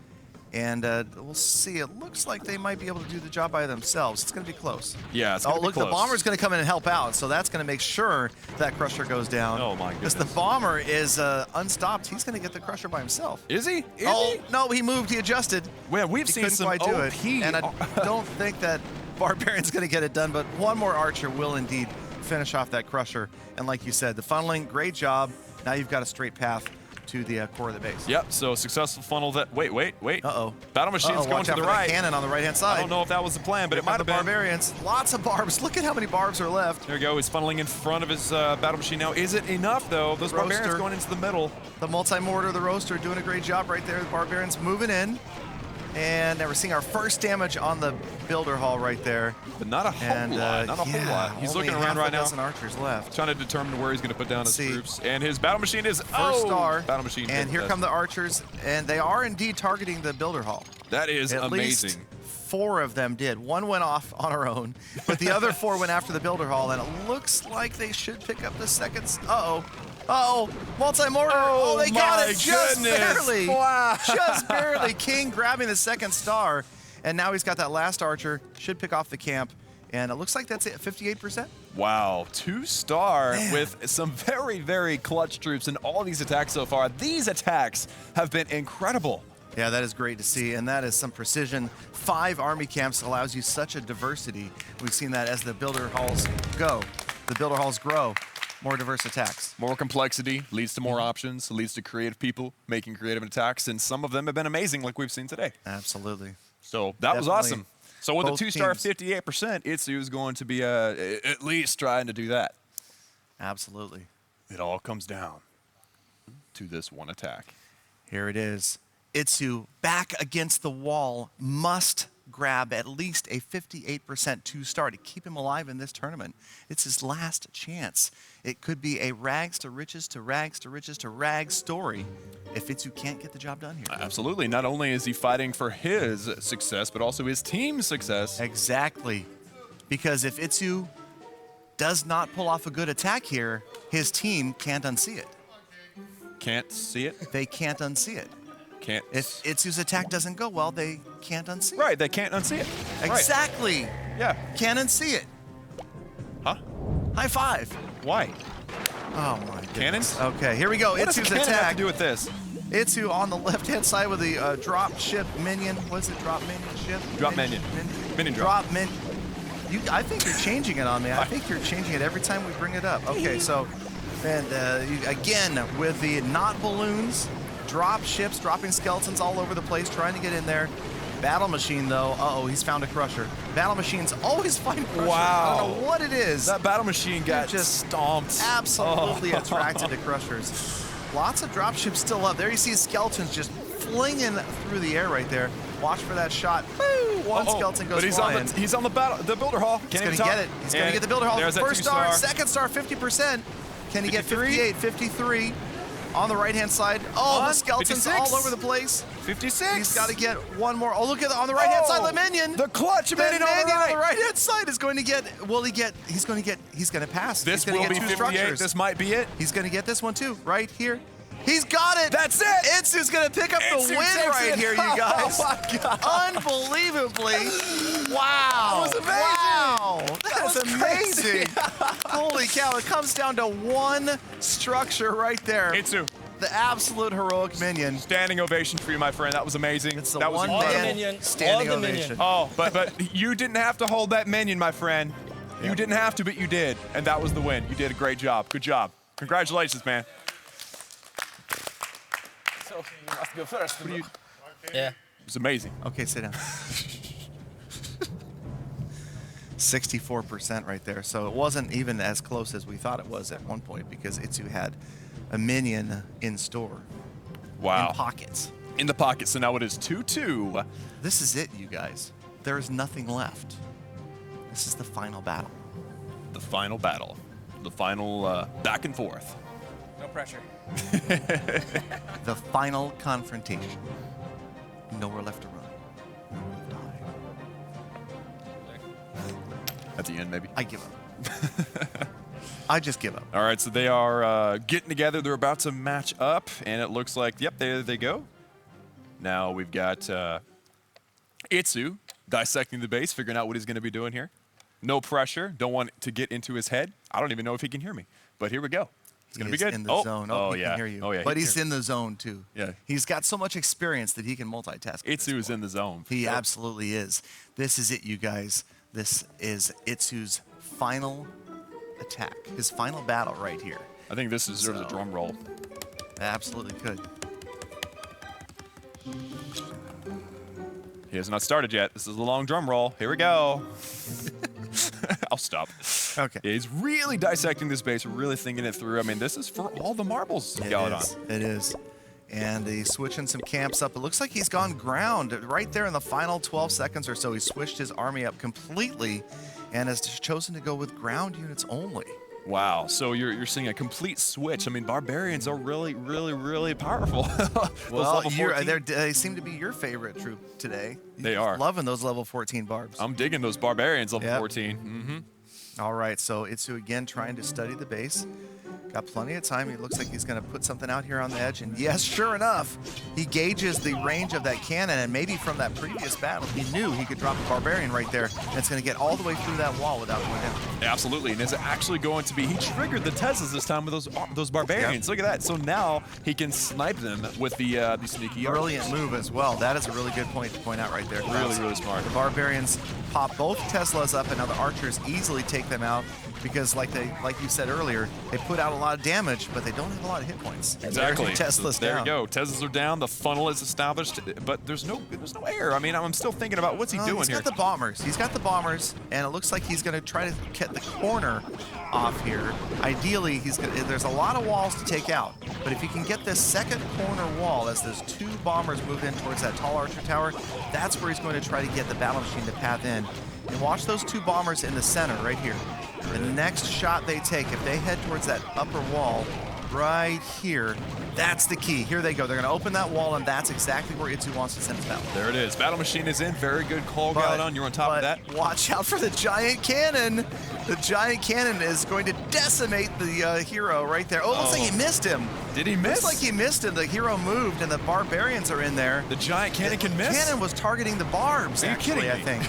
And we'll see. It looks like they might be able to do the job by themselves. It's going to be close. Yeah, it's going to be close. The Bomber's going to come in and help out, so that's going to make sure that Crusher goes down. Oh, my goodness. Because the Bomber is unstopped. He's going to get the Crusher by himself. Is he? No, he moved. He adjusted. Well, we've seen some quite do it. OP. And I don't think that Barbarian's going to get it done, but one more Archer will indeed finish off that Crusher. And like you said, the funneling, great job. Now you've got a straight path to the core of the base. Yep, so successful funnel that... Wait. Uh-oh. Battle Machine's going to the right. Cannon on the right-hand side. I don't know if that was the plan, but it might have been. Barbarians. Lots of barbs. Look at how many barbs are left. There we go. He's funneling in front of his Battle Machine now. Is it enough, though? Those Barbarians going into the middle. The multi-mortar, the Roaster, doing a great job right there. The Barbarians moving in. And we're seeing our first damage on the Builder Hall right there. But not a whole lot. Not a whole lot. He's only looking around right now. half a dozen archers left. Trying to determine where he's going to put down his troops. And his battle machine is first star. Battle machine. And here come the archers, and they are indeed targeting the Builder Hall. That is At amazing. Least 4 of them did. 1 went off on our own, but the other 4 went after the Builder Hall, and it looks like they should pick up the second. Uh-oh. Uh-oh. Multi-mortar. Oh, they got it just barely. Wow. Just barely. King grabbing the second star, and now he's got that last archer. Should pick off the camp, and it looks like that's it, 58%. Wow, 2-star with some very, very clutch troops in all these attacks so far. These attacks have been incredible. Yeah, that is great to see, and that is some precision. 5 army camps allows you such a diversity. We've seen that as the Builder Halls go. The Builder Halls grow. More diverse attacks. More complexity leads to more options, leads to creative people making creative attacks, and some of them have been amazing like we've seen today. Absolutely. So that was awesome. So with a both 2-star, teams. 58%, Itsu is going to be at least trying to do that. Absolutely. It all comes down to this one attack. Here it is. Itsu back against the wall, must grab at least a 58% 2-star to keep him alive in this tournament. It's his last chance. It could be a rags to riches to rags to riches to rags story if Itsu can't get the job done here. Absolutely. Not only is he fighting for his success, but also his team's success. Exactly. Because if Itsu does not pull off a good attack here, his team can't unsee it. Can't see it? They can't unsee it. Can't. If Itsu's attack doesn't go well, they can't unsee it. Right, they can't unsee it. Exactly. Right. Yeah. Can't unsee it. Huh? High five. Why? Oh my goodness. Cannons? Okay, here we go. What does Itsu's a cannon attack. have to do with this? Itsu on the left-hand side with the drop ship minion. What is it? Drop minion ship? Drop minion. Minion drop. Drop minion. I think you're changing it on me. I think you're changing it every time we bring it up. Okay, so, and again with the not balloons, drop ships, dropping skeletons all over the place, trying to get in there. Battle machine though, uh-oh, he's found a crusher. Battle machines always find crusher. Wow. I don't know what it is. That battle machine got just stomped. Absolutely attracted to crushers. Lots of dropships still up. There you see skeletons just flinging through the air right there. Watch for that shot. Woo! One skeleton goes flying. But he's on the Builder Hall. He's going to get it. He's going to get the Builder Hall. First star, second star, 50%. Can he get 58, 53? On the right-hand side. Oh, the skeletons 56. all over the place. 56. He's got to get one more. Oh, look at on the right-hand side, the minion. The clutch minion on the right. Right-hand side is going to get, he's going to pass. This he's going will to be get 58. two structures. This might be it. He's going to get this one too, right here. He's got it. That's it. Itsu's going to pick up the Itsu win takes right it. here, you guys. Oh my God. Unbelievably. Wow. That was amazing. Wow. That was is amazing. Holy cow. It comes down to one structure right there. Itsu. The absolute heroic minion. Standing ovation for you, my friend. That was amazing. It's the that was one-man standing ovation. Oh, but you didn't have to hold that minion, my friend. You didn't have to, but you did. And that was the win. You did a great job. Good job. Congratulations, man. So you must go first. Yeah. It was amazing. Okay, sit down. 64% right there. So it wasn't even as close as we thought it was at one point because Itsu had a minion in store. Wow. In pockets. In the pocket. So now it is 2-2. This is it, you guys. There is nothing left. This is the final battle. The final battle. The final back and forth. No pressure. The final confrontation. Nowhere left to run. Nowhere left to hide. At the end, maybe. I give up. I just give up. All right, so they are getting together. They're about to match up, and it looks like, yep, there they go. Now we've got Itsu dissecting the base, figuring out what he's going to be doing here. No pressure. Don't want to get into his head. I don't even know if he can hear me, but here we go. It's going to be good. In the zone. Oh, he yeah. can hear you. Oh, yeah. But he's in the zone, too. Yeah. He's got so much experience that he can multitask. Itsu is in the zone. He absolutely is. This is it, you guys. This is Itsu's final attack, his final battle right here. I think this deserves a drum roll. Absolutely could. He has not started yet. This is a long drum roll. Here we go. I'll stop. Okay. Yeah, he's really dissecting this base, really thinking it through. I mean, this is for all the marbles, Galadon. It is. And he's switching some camps up. It looks like he's gone ground right there in the final 12 seconds or so. He switched his army up completely and has chosen to go with ground units only. Wow, so you're seeing a complete switch. I mean, Barbarians are really, really, really powerful. Well, they seem to be your favorite troop today. They are. Loving those level 14 barbs. I'm digging those Barbarians level 14. Mm-hmm. All right, so Itsu again trying to study the base. Got plenty of time. He looks like he's going to put something out here on the edge. And yes, sure enough, he gauges the range of that cannon. And maybe from that previous battle, he knew he could drop a Barbarian right there. And it's going to get all the way through that wall without going down. Absolutely. And is it actually going to be, he triggered the Teslas this time with those Barbarians. Yep. Look at that. So now he can snipe them with the sneaky Brilliant move as well. That is a really good point to point out right there. Really, really smart. The Barbarians pop both Teslas up, and now the archers easily take them out. Because like you said earlier, they put out a lot of damage, but they don't have a lot of hit points. Exactly. Teslas so there down. you go. Teslas are down. The funnel is established, but there's no air. I mean, I'm still thinking about what's he doing here. He's got the bombers. He's got the bombers, and it looks like he's going to try to get the corner off here. Ideally, there's a lot of walls to take out, but if he can get this second corner wall as those two bombers move in towards that tall archer tower, that's where he's going to try to get the battle machine to path in. And watch those two bombers in the center right here. The next shot they take, if they head towards that upper wall right here, that's the key. Here they go. They're going to open that wall, and that's exactly where Itsu wants to send his battle. There it is. Battle machine is in. Very good call, Galadon. You're on top of that. Watch out for the giant cannon. The giant cannon is going to decimate the hero right there. Oh, looks like he missed him. Did he miss? Looks like he missed him. The hero moved, and the Barbarians are in there. The giant cannon can miss? The cannon was targeting the barbs, actually, I think.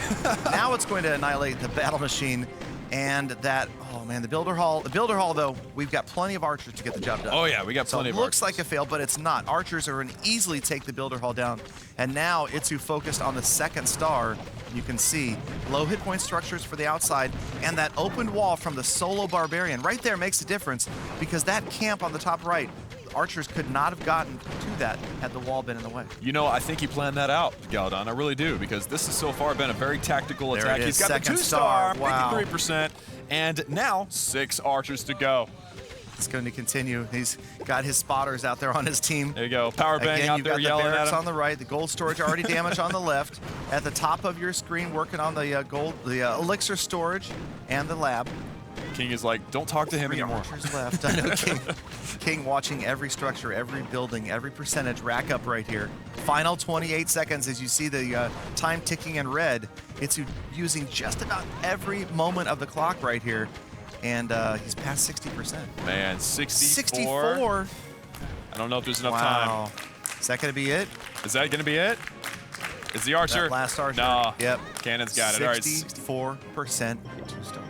Now it's going to annihilate the battle machine. And that, oh man, the Builder Hall, though, we've got plenty of archers to get the job done. Oh yeah, we got plenty of archers. It looks like a fail, but it's not. Archers are going to easily take the Builder Hall down. And now Itsu focused on the second star. You can see low hit point structures for the outside, and that opened wall from the solo Barbarian right there makes a difference, because that camp on the top right, archers could not have gotten to that had the wall been in the way. You know, I think he planned that out, Galadon. I really do, because this has so far been a very tactical attack. He's got second the 2-star, wow. 53%, and now 6 archers to go. It's going to continue. He's got his spotters out there on his team. There you go. Power bang Again, out you've there got yelling the at barracks him. on the right, the gold storage already damaged on the left. At the top of your screen, working on the elixir storage and the lab. King is like, don't talk to him anymore. Archers left. I know King watching every structure, every building, every percentage rack up right here. Final 28 seconds as you see the time ticking in red. It's using just about every moment of the clock right here. And he's past 60%. Man, 64. 64. I don't know if there's enough time. Is that going to be it? Is that going to be it? Is the archer? That last archer. No. Yep. Cannon's got it. All right. 64% 2-star.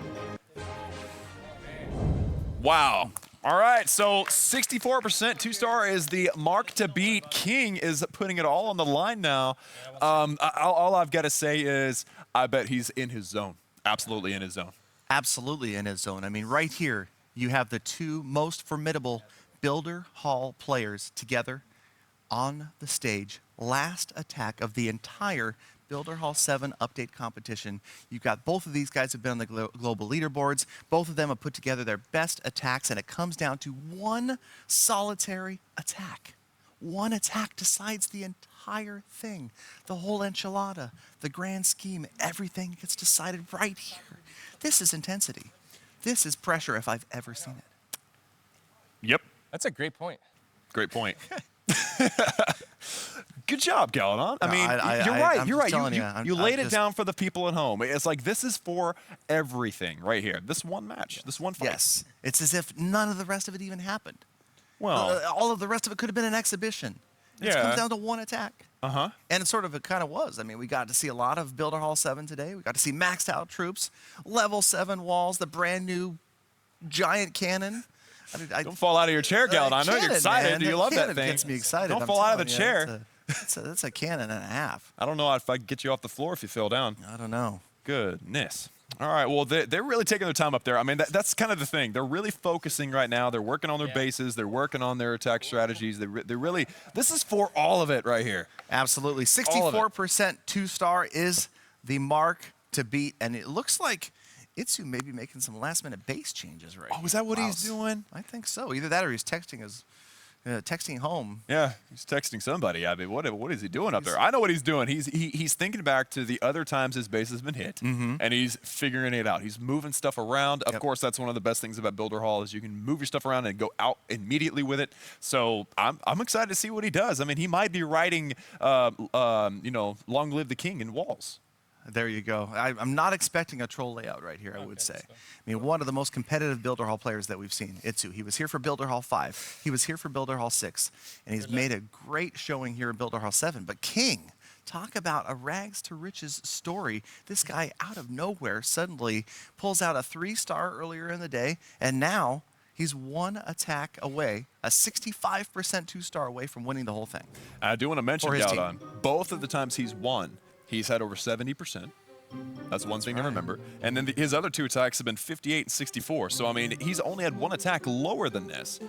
Wow. All right, so 64% 2-star is the mark to beat. King is putting it all on the line now. All I've got to say is I bet he's in his zone. Absolutely in his zone. Absolutely in his zone. I mean, right here, you have the two most formidable Builder Hall players together on the stage. Last attack of the entire Builder Hall 7 update competition. You've got both of these guys have been on the global leaderboards. Both of them have put together their best attacks, and it comes down to one solitary attack. One attack decides the entire thing. The whole enchilada, the grand scheme, everything gets decided right here. This is intensity. This is pressure if I've ever seen it. Yep. That's a great point. Great point. Good job, Galadon. I mean, you're right. You're right. You laid it down for the people at home. It's like this is for everything right here. This one match, this one fight. Yes. It's as if none of the rest of it even happened. Well, all of the rest of it could have been an exhibition. It comes down to one attack. Uh-huh. And it kind of was. I mean, we got to see a lot of Builder Hall 7 today. We got to see maxed out troops, level 7 walls, the brand new giant cannon. Don't fall out of your chair, Galadon. I know you're excited. You love that thing. Gets me excited. Don't fall out of the chair. That's a cannon and a half. I don't know if I can get you off the floor if you fell down. I don't know. Goodness. All right, well, they're really taking their time up there. I mean, that's kind of the thing. They're really focusing right now. They're working on their bases. They're working on their attack strategies. They're really, this is for all of it right here. Absolutely. 64% 2-star is the mark to beat, and it looks like Itsu may be making some last-minute base changes right Oh, is that what he's doing? I think so. Either that or he's texting his texting home. Yeah, he's texting somebody. I mean, what is he doing up there? I know what he's doing. He's thinking back to the other times his base has been hit, and he's figuring it out. He's moving stuff around. Of course, that's one of the best things about Builder Hall is you can move your stuff around and go out immediately with it. So I'm excited to see what he does. I mean, he might be writing, "Long live the king" in walls. There you go. I'm not expecting a troll layout right here, I would say. I mean, one of the most competitive Builder Hall players that we've seen, Itsu. He was here for Builder Hall 5. He was here for Builder Hall 6. And he's made a great showing here in Builder Hall 7. But King, talk about a rags to riches story. This guy, out of nowhere, suddenly pulls out a 3-star earlier in the day. And now he's one attack away, a 65% 2-star away from winning the whole thing. I do want to mention, Galadon, both of the times he's won, he's had over 70%. That's one thing to remember. And then his other 2 attacks have been 58 and 64. So, I mean, he's only had 1 attack lower than this.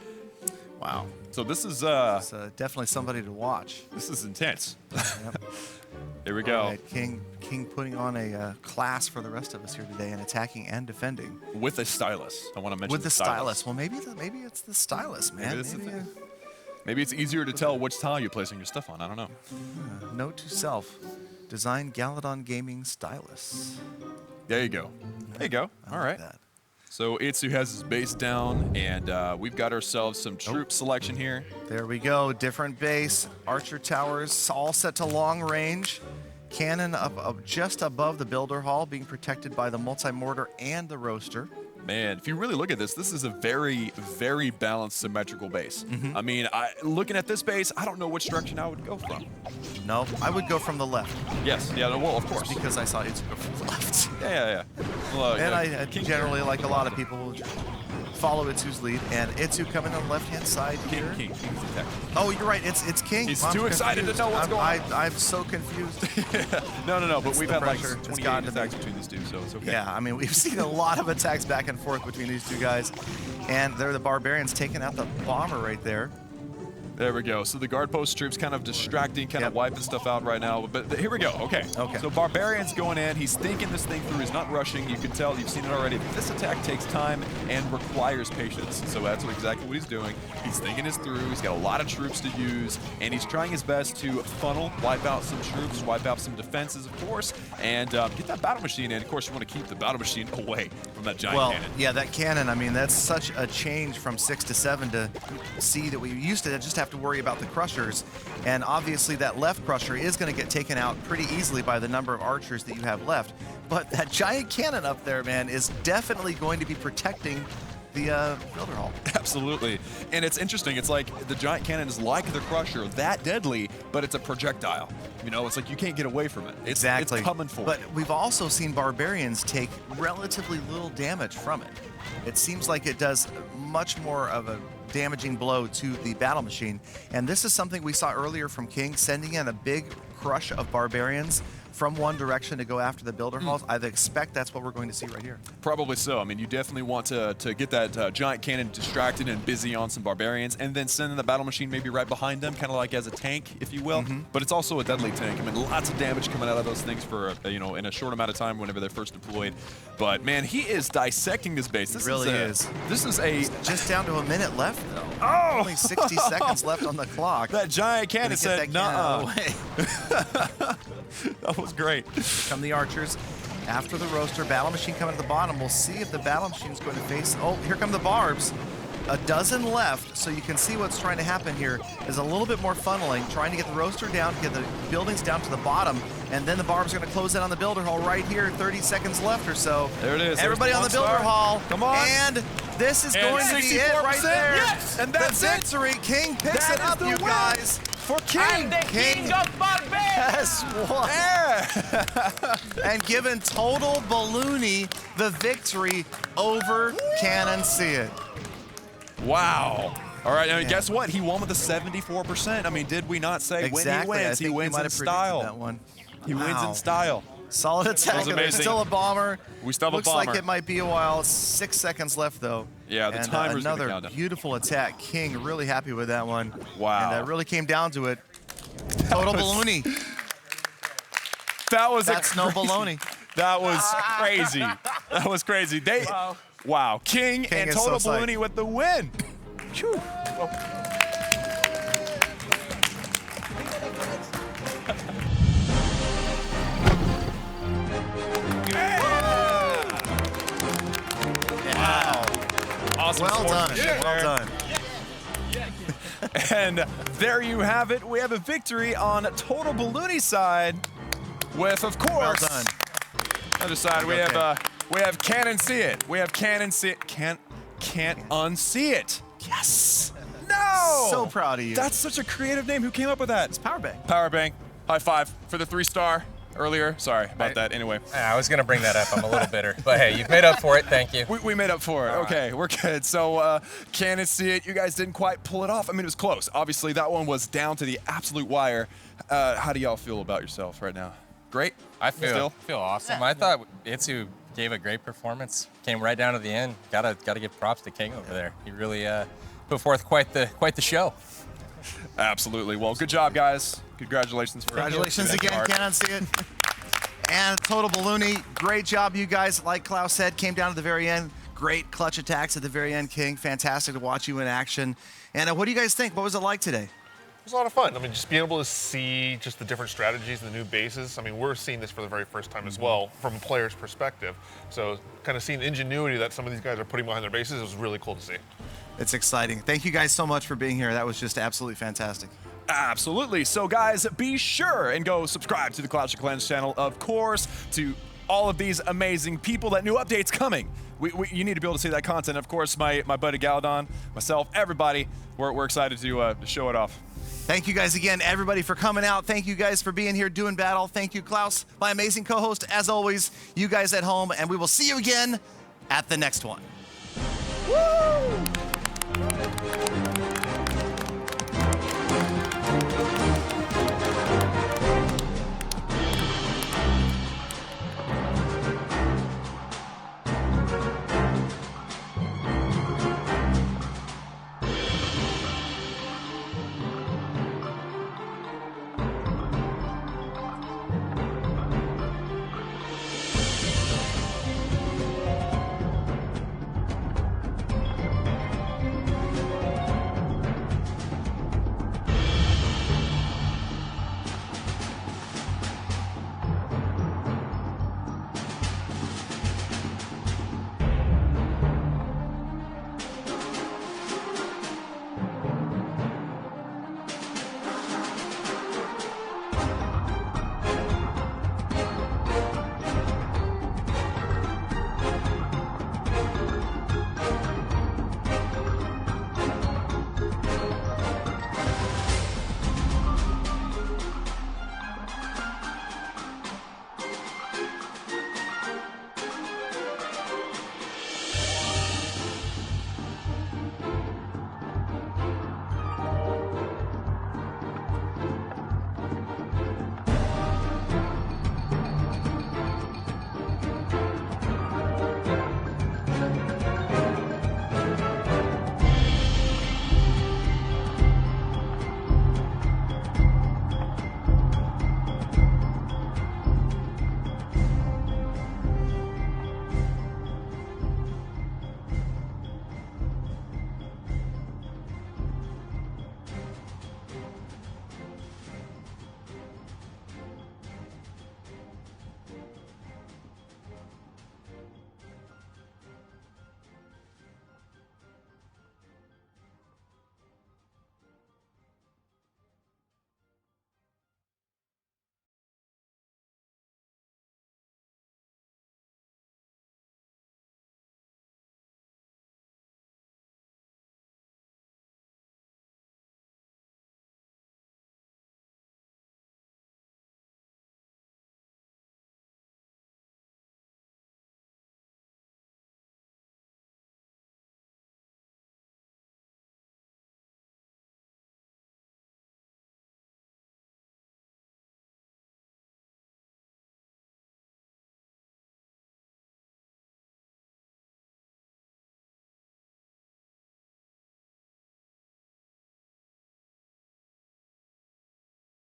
Wow. So this is definitely somebody to watch. This is intense. Yep. Here we go. Right, King putting on a class for the rest of us here today and attacking and defending. With a stylus. I want to mention with the stylus. Well, maybe it's the stylus, man. Maybe, maybe it's easier to tell which tile you're placing your stuff on. I don't know. Note to self. Design Galadon Gaming stylus. There you go. There you go. All right. So Itsu has his base down, and we've got ourselves some troop selection here. There we go. Different base. Archer towers all set to long range. Cannon up just above the Builder Hall, being protected by the multi-mortar and the roaster. Man, if you really look at this, this is a very, very balanced, symmetrical base. I mean, looking at this base, I don't know which direction I would go from. No, I would go from the left. Yes, yeah, well, of course. Because I saw Itsu go from the left. Yeah. Well, and I generally, like a lot of people, follow Itsu's lead. And Itsu coming on the left-hand side here. King. Oh, you're right. It's King. He's too excited to know what's going on. I'm so confused. No. But we've had like 28 28 attacks between these 2, so it's okay. Yeah, I mean, we've seen a lot of attacks back and forth between these 2 guys. And they're the Barbarians taking out the bomber right there. There we go. So the guard post troops kind of distracting, kind of wiping stuff out right now. But here we go. Okay. So Barbarian's going in. He's thinking this thing through. He's not rushing. You can tell. You've seen it already. This attack takes time and requires patience. So that's exactly what he's doing. He's thinking this through. He's got a lot of troops to use, and he's trying his best to funnel, wipe out some troops, wipe out some defenses, of course, and get that battle machine in. Of course, you want to keep the battle machine away from that giant cannon. Yeah, that cannon. I mean, that's such a change from 6 to 7 to see that we used to just have to worry about the crushers, and obviously that left crusher is going to get taken out pretty easily by the number of archers that you have left, but that giant cannon up there, man, is definitely going to be protecting the Builder Hall. Absolutely. And it's interesting. It's like the giant cannon is like the crusher, that deadly, but it's a projectile. You know, it's like you can't get away from it. It's coming for you. But we've also seen Barbarians take relatively little damage from it. It seems like it does much more of a damaging blow to the battle machine. And this is something we saw earlier from King, sending in a big crush of Barbarians from one direction to go after the Builder Halls. I expect that's what we're going to see right here. Probably so. I mean, you definitely want to get that giant cannon distracted and busy on some Barbarians, and then send in the battle machine maybe right behind them, kind of like as a tank, if you will. But it's also a deadly tank. I mean, lots of damage coming out of those things for, in a short amount of time whenever they're first deployed. But, man, he is dissecting this base. This really is. This is just down to a minute left, though. Oh! Only 60 seconds left on the clock. That giant cannon said, "Nuh-uh." That was great. Come the archers after the roaster. Battle machine coming to the bottom. We'll see if the battle machine is going to face. Oh, here come the barbs. A dozen left, so you can see what's trying to happen here is a little bit more funneling, trying to get the roaster down, get the buildings down to the bottom, and then the barbs are going to close in on the Builder Hall right here. 30 seconds left or so. There it is. Everybody on the Builder Hall. Come on. And this is going to be it right there. Yes, and that's the victory. King picks that it up, you guys. For King. I'm the king of Barbarians. Yes, what? Yeah. And given total Ballooney the victory over Cannon See It. Wow. All right, now guess what? He won with a 74%. I mean, did we not say exactly. when he wins? He wins in style. That one. He wins in style. Solid attack. There's still a bomber. We still have Looks a bomber. like it might be a while. 6 seconds left, though. Yeah, the and, timer's another gonna count down. beautiful attack. King really happy with that one. Wow. And that really came down to it. Total Ballooney. That's no baloney. That was crazy. That was crazy. Wow. King and is Total so psyched. Ballooney with the win. Well done. Well done. And there you have it. We have a victory on Total Ballooney side with, of course, well done. Other side, we have Can't Unsee It. We have Can't Unsee It. Can't Unsee It. Yes. No! So proud of you. That's such a creative name. Who came up with that? It's Powerbang. Powerbang. High five for the 3-star earlier. Sorry about that. Anyway. I was going to bring that up. I'm a little bitter. But hey, you've made up for it. Thank you. We made up for it. Okay, we're good. So, Can't Unsee It. You guys didn't quite pull it off. I mean, it was close. Obviously, that one was down to the absolute wire. How do y'all feel about yourself right now? Great? I feel awesome. I thought Itsu gave a great performance. Came right down to the end. Gotta give props to King over there. He really put forth quite the show. Absolutely. Well, good job, guys. Congratulations. Congratulations again. Can't Unsee It. And Total Ballooney, great job, you guys. Like Klaus said, came down to the very end. Great clutch attacks at the very end, King. Fantastic to watch you in action. And what do you guys think? What was it like today? It was a lot of fun. I mean, just being able to see just the different strategies and the new bases. I mean, we're seeing this for the very first time as well from a player's perspective. So kind of seeing the ingenuity that some of these guys are putting behind their bases was really cool to see. It's exciting. Thank you guys so much for being here. That was just absolutely fantastic. Absolutely. So, guys, be sure and go subscribe to the Clash of Clans channel, of course, to all of these amazing people. That new update's coming. You need to be able to see that content. Of course, my buddy Galadon, myself, everybody, we're excited to show it off. Thank you guys again, everybody, for coming out. Thank you guys for being here doing battle. Thank you, Klaus, my amazing co-host, as always, you guys at home, and we will see you again at the next one. Woo!